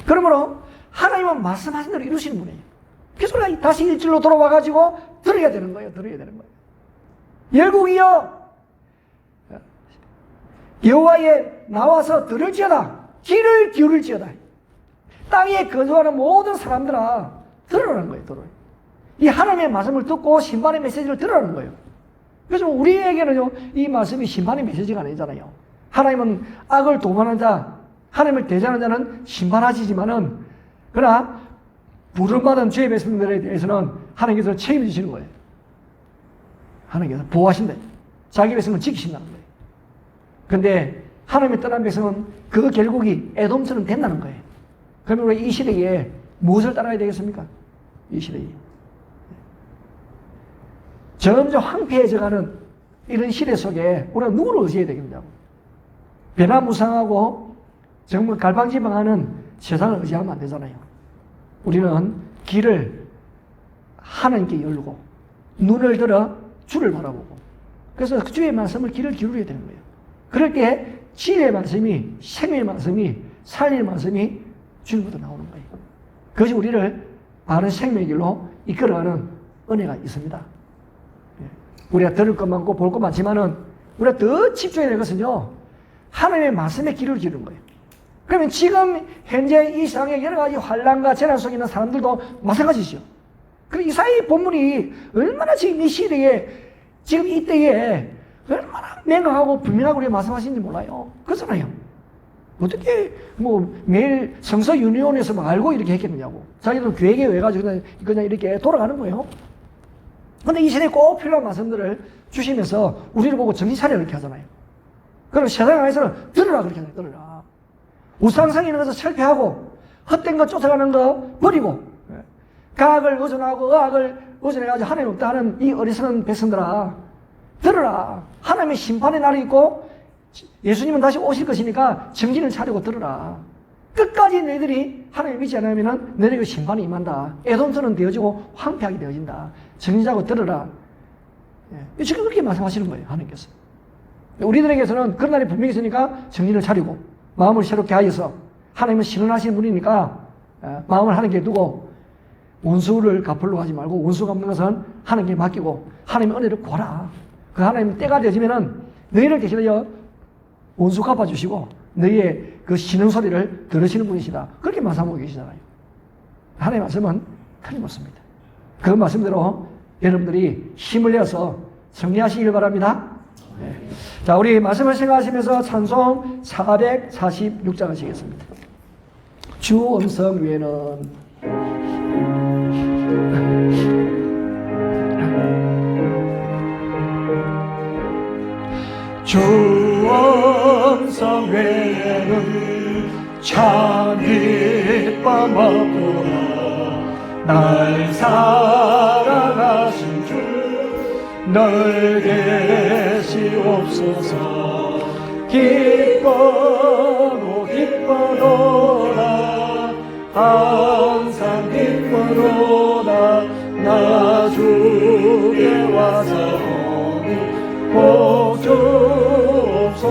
그러므로 하나님은 말씀하신 대로 이루시는 분이에요. 그래서 우리가 다시 일절로 돌아와가지고 들어야 되는 거예요. 들어야 되는 거예요. 열국이여 여호와의 나와서 들을지어다. 귀를 기울일지어다. 땅에 거주하는 모든 사람들아 들으라는 거예요. 들어요. 이 하나님의 말씀을 듣고 심판의 메시지를 들으라는 거예요. 그래서 우리에게는요, 이 말씀이 심판의 메시지가 아니잖아요. 하나님은 악을 도만한 자, 하나님을 대적하는 자는 심판하시지만은, 그러나 부름받은 죄의 백성들에 대해서는 하나님께서 책임지시는 거예요. 하나님께서 보호하신대. 자기 백성은 지키신다는 거예요. 근데 하나님의 떠난 백성은 그 결국이 에돔처럼 된다는 거예요. 그러면 우리 이 시대에 무엇을 따라야 되겠습니까? 이 시대에. 점점 황폐해져가는 이런 시대 속에 우리가 누구를 의지해야 되겠냐고. 변화무쌍하고 정말 갈팡질팡하는 세상을 의지하면 안 되잖아요. 우리는 길을 하나님께 열고 눈을 들어 주를 바라보고 그래서 주의 말씀을 귀를 기울여야 되는 거예요. 그럴 때 진리의 말씀이, 생명의 말씀이, 살리는 말씀이 주님부터 나오는 거예요. 그것이 우리를 바른 생명의 길로 이끌어가는 은혜가 있습니다. 우리가 들을 것 많고 볼 것 많지만은 우리가 더 집중해야 될 것은요, 하나님의 말씀에 귀를 기울이는 거예요. 그러면 지금 현재 이 세상에 여러 가지 환난과 재난 속에 있는 사람들도 마찬가지죠. 그리고 이사야 본문이 얼마나 지금 이 시대에, 지금 이때에 얼마나 맹하고 분명하고 우리가 말씀하시는지 몰라요. 그렇잖아요. 어떻게 뭐 매일 성서 유니온에서 막 알고 이렇게 했겠느냐고. 자기들 교회에 왜 가지고 그냥 이렇게 돌아가는 거예요. 근데 이 시대에 꼭 필요한 말씀들을 주시면서 우리를 보고 정신 차려 이렇게 하잖아요. 그럼 세상 안에서는 들으라 그렇게 하잖아요. 들으라. 우상성 있는 것을 철폐하고 헛된 것 쫓아가는 거 버리고 가악을 의존하고 의악을 의존해가지고 하나님 없다 하는 이 어리석은 백성들아 들으라. 하나님의 심판의 날이 있고 예수님은 다시 오실 것이니까 정신을 차리고 들으라. 끝까지 너희들이 하나님 믿지 않으면 너희에게 심판이 임한다. 에돔처럼 되어지고 황폐하게 되어진다. 정신 차리고 들으라. 지금 그렇게 말씀하시는 거예요. 하나님께서. 우리들에게서는 그런 날이 분명히 있으니까 정신을 차리고 마음을 새롭게 하여서 하나님은 신원하시는 분이니까 마음을 하나님께 두고 원수를 갚으려고 하지 말고 원수 갚는 것은 하나님께 맡기고 하나님의 은혜를 구하라. 그 하나님 때가 되어지면은 너희를 대신하여 원수 갚아주시고 너희의 그 신음 소리를 들으시는 분이시다. 그렇게 말씀하고 계시잖아요. 하나님의 말씀은 틀림없습니다. 그 말씀대로 여러분들이 힘을 내어서 정리하시길 바랍니다. 네. 자, 우리 말씀을 생각하시면서 찬송 446장 하시겠습니다. 주 음성 외에는 주 음성 외에는 참 기쁨 없구나. 날 사랑하신 주 늘 계시옵소서. 기뻐도 기뻐도다 항상 기뻐도다 나 주께 와서니 복 주옵소서.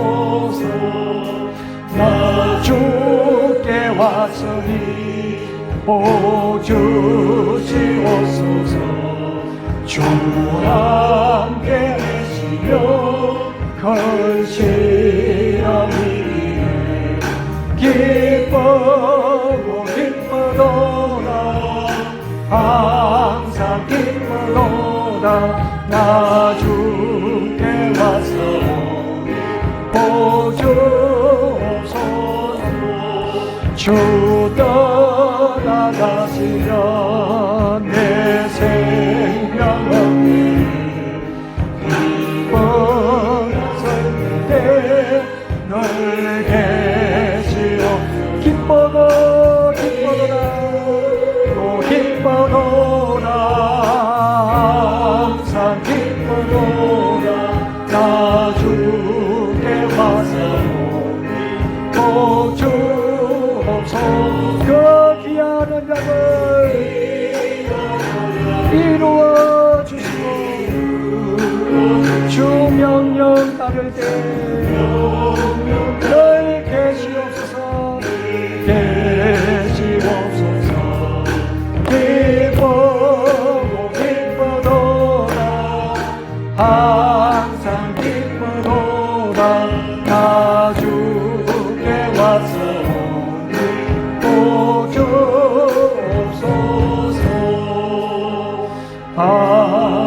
나 주께 왔으니 복 주시옵소서. 주 함께 계시며 건실함이 기뻐도 기뻐도다 항상 기뻐도다 나 주께 와서 복 주 명령 따를 때 늘 계시옵소서 계시옵소서 기쁘고 기쁘도다 항상 기쁘도다 나 주께 왔사오니 보주옵소서 아멘.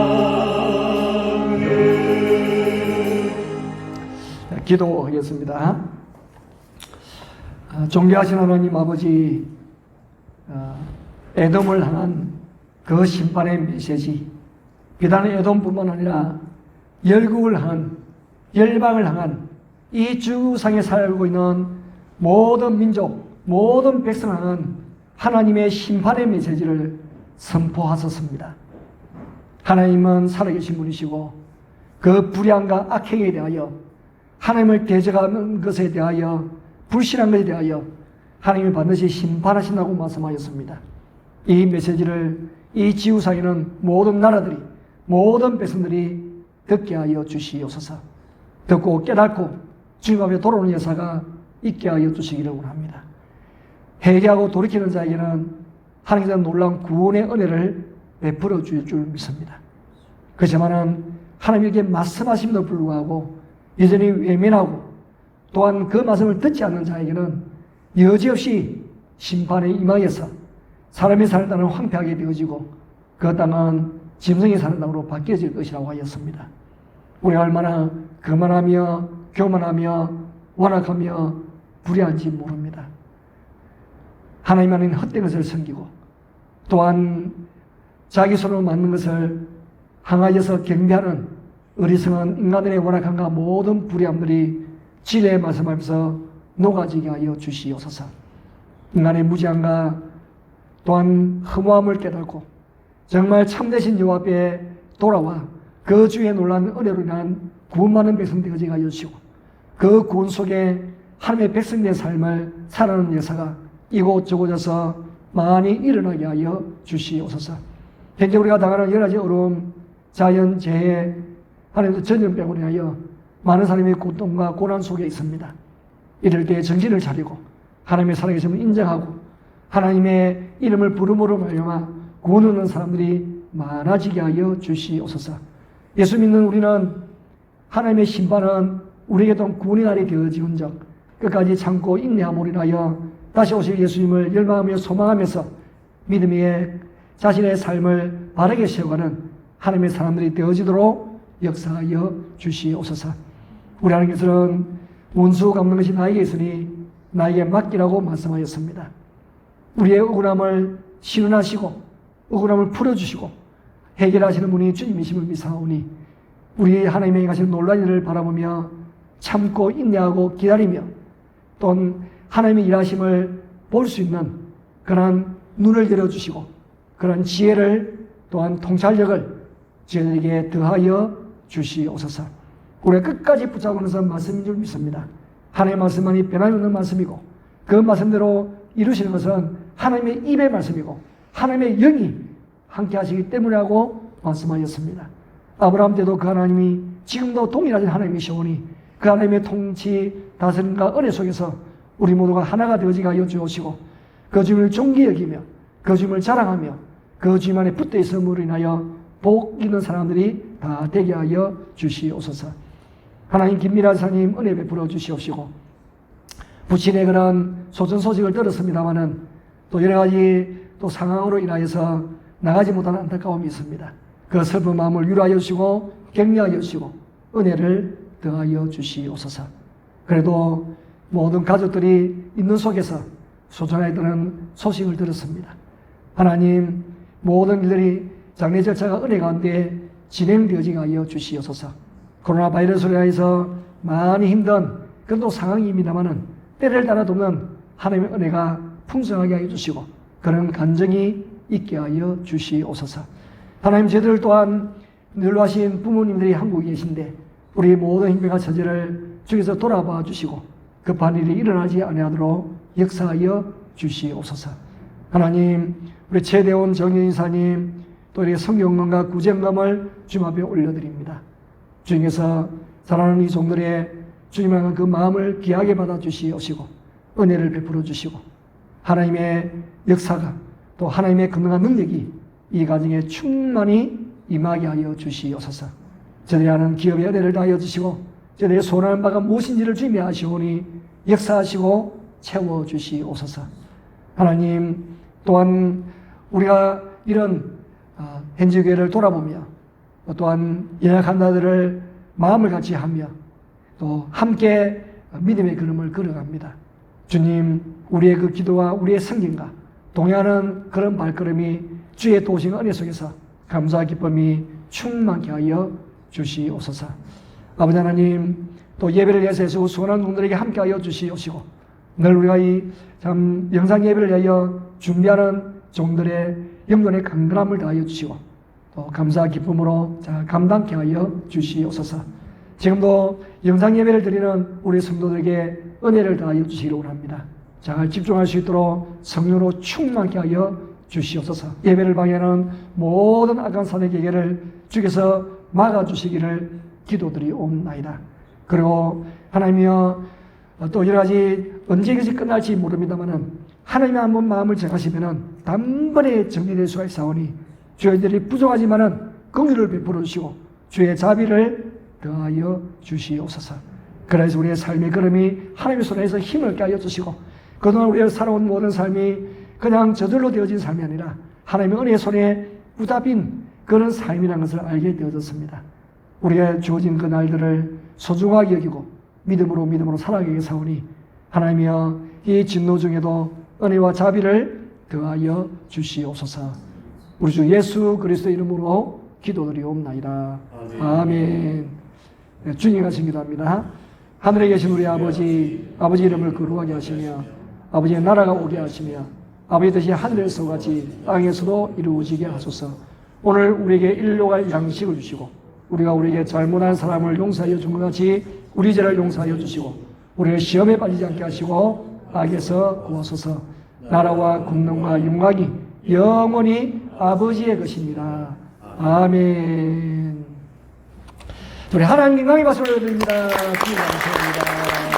기도하겠습니다. 존귀하신 하나님 아버지, 에돔을 향한 그 심판의 메시지, 비단 에돔뿐만 아니라 열국을 향한, 열방을 향한 이 지구상에 살고 있는 모든 민족, 모든 백성을 향한 하나님의 심판의 메시지를 선포하셨습니다. 하나님은 살아계신 분이시고 그 불의함과 악행에 대하여, 하나님을 대적하는 것에 대하여, 불신한 것에 대하여 하나님이 반드시 심판하신다고 말씀하셨습니다. 이 메시지를 이 지구상에는 모든 나라들이, 모든 백성들이 듣게 하여 주시옵소서. 듣고 깨닫고 주님 앞에 돌아오는 역사가 있게 하여 주시기를 원합니다. 회개하고 돌이키는 자에게는 하나님께서 놀라운 구원의 은혜를 베풀어 주실 줄 믿습니다. 그렇지만은 하나님에게 말씀하심에도 불구하고 여전히 외면하고 또한 그 말씀을 듣지 않는 자에게는 여지없이 심판에 임하여서 사람이 사는 땅은 황폐하게 되어지고 그 땅은 짐승이 사는 땅으로 바뀌어질 것이라고 하였습니다. 우리가 얼마나 거만하며 교만하며 완악하며 불의한지 모릅니다. 하나님 아닌 헛된 것을 섬기고 또한 자기 손으로 만든 것을 향하여서 경배하는 어리석은 인간들의 완악함과 모든 불의함들이 진리의 말씀하면서 녹아지게 하여 주시옵소서. 인간의 무지함과 또한 허무함을 깨닫고 정말 참되신 여호와 앞에 돌아와 그 주의 놀라운 은혜로 인한 구원받는 백성 되어지게 하여 주시고 그 구원 속에 하나님의 백성의 삶을 살아가는 역사가 이곳저곳에서 많이 일어나게 하여 주시옵소서. 현재 우리가 당하는 여러 가지 어려움, 자연, 재해, 하나님의 전염병으로 인하여 많은 사람이 고통과 고난 속에 있습니다. 이럴 때 정신을 차리고 하나님의 살아계심을 인정하고 하나님의 이름을 부름으로 말미암아 구원 얻는 사람들이 많아지게 하여 주시옵소서. 예수 믿는 우리는 하나님의 심판은 우리에게도 구원의 날이 되어지은즉 끝까지 참고 인내함으로 인하여 다시 오실 예수님을 열망하며 소망하면서 믿음의 자신의 삶을 바르게 세워가는 하나님의 사람들이 되어지도록 역사하여 주시옵소서. 우리 하나님께서는 원수 갚는 것이 나에게 있으니 나에게 맡기라고 말씀하셨습니다. 우리의 억울함을 실현하시고 억울함을 풀어주시고 해결하시는 분이 주님이심을 믿사오니 우리 하나님의 행하시는 놀라운 일을 바라보며 참고 인내하고 기다리며 또한 하나님의 일하심을 볼 수 있는 그러한 눈을 열어주시고 그러한 지혜를 또한 통찰력을 저희에게 더하여 주시옵소서. 우리가 끝까지 붙잡는 것은 말씀인 줄 믿습니다. 하나님의 말씀만이 변함없는 말씀이고 그 말씀대로 이루시는 것은 하나님의 입의 말씀이고 하나님의 영이 함께 하시기 때문이라고 말씀하셨습니다. 아브라함 때도 그 하나님이 지금도 동일하신 하나님이시오니 그 하나님의 통치, 다스림과 은혜 속에서 우리 모두가 하나가 되어지게 하여 주옵시고 그 주님을 존귀히 여기며 그 주님을 자랑하며 그 주님 안에 붙어 있음으로 인하여 복 있는 사람들이 다 되게 하여 주시옵소서. 하나님 김미라 사님 은혜 베풀어 주시옵시고 부친의 그런 소전소식을 들었습니다마는 또 여러 가지 또 상황으로 인하여서 나가지 못하는 안타까움이 있습니다. 그 슬픈 마음을 위로하여 주시고 격려하여 주시고 은혜를 더하여 주시옵소서. 그래도 모든 가족들이 있는 속에서 소중하게 소식을 들었습니다. 하나님 모든 일들이 장례 절차가 은혜 가운데 진행되어지게 하여 주시옵소서. 코로나 바이러스로 인해서 많이 힘든 그런 상황입니다마는 때를 따라 돕는 하나님의 은혜가 풍성하게 하여 주시고 그런 간증이 있게 하여 주시옵소서. 하나님 저희들 또한 늙으신 부모님들이 한국에 계신데 우리 모든 힘과 처지를 주께서 돌아봐 주시고 급한 일이 일어나지 아니하도록 역사하여 주시옵소서. 하나님 우리 최대원 정인사님 또 우리 성경건과 구제금을 주님 앞에 올려드립니다. 주님께서 사랑하는 이 종들의 주님을 향한 그 마음을 귀하게 받아주시옵시고 은혜를 베풀어 주시고 하나님의 역사가 또 하나님의 건강한 능력이 이 가정에 충만히 임하게 하여 주시옵소서. 저들이 하는 기업의 은혜를 다하여 주시고 저들의 소원하는 바가 무엇인지를 주님이 아시오니 역사하시고 채워주시옵소서. 하나님 또한 우리가 이런 현지교회를 돌아보며 또한 연약한 자들을 마음을 같이 하며 또 함께 믿음의 걸음을 걸어갑니다. 주님, 우리의 그 기도와 우리의 성경과 동의하는 그런 발걸음이 주의 도우신 은혜 속에서 감사와 기쁨이 충만케 하여 주시옵소서. 아버지 하나님, 또 예배를 위해서 수고하는 종들에게 함께 하여 주시옵시고 늘 우리가 이 참 영상 예배를 위하여 준비하는 종들의 영혼의 강건함을 다하여 주시고 또 감사와 기쁨으로 감당케 하여 주시옵소서. 지금도 영상 예배를 드리는 우리 성도들에게 은혜를 다하여 주시기를 원합니다. 잘 집중할 수 있도록 성령으로 충만케 하여 주시옵소서. 예배를 방해하는 모든 악한 사내 계계를 주께서 막아주시기를 기도드리옵나이다. 그리고 하나님이여 또 여러 가지 언제 이것이 끝날지 모릅니다만은 하나님이 한번 마음을 정하시면은 단번에 정리될 수가 있사오니 저희들이 부족하지만은 긍휼을 베풀어 주시고 주의 자비를 더하여 주시옵소서. 그래서 우리의 삶의 걸음이 하나님의 손에서 힘을 깨어 주시고 그동안 우리가 살아온 모든 삶이 그냥 저절로 되어진 삶이 아니라 하나님의 은혜의 손에 붙잡힌 그런 삶이라는 것을 알게 되어졌습니다. 우리가 주어진 그 날들을 소중하게 여기고 믿음으로 살아가게 사오니 하나님이여 이 진노 중에도 은혜와 자비를 더하여 주시옵소서. 우리 주 예수 그리스도 이름으로 기도드리옵나이다. 아멘. 네, 주님 같이 기도합니다. 하늘에 계신 우리 아버지 이름을 거룩하게 하시며 아버지의 나라가 오게 하시며 아버지 뜻이 하늘에서 같이 땅에서도 이루어지게 하소서. 오늘 우리에게 일용할 양식을 주시고 우리가 우리에게 잘못한 사람을 용서하여 준 것 같이 우리 죄를 용서하여 주시고 우리를 시험에 빠지지 않게 하시고 악에서 구하소서. 나라와 국능과 영광이 영원히 아버지의 것입니다. 아멘. 우리 하나님 영광의 박수를 드립니다. 주님 감사합니다.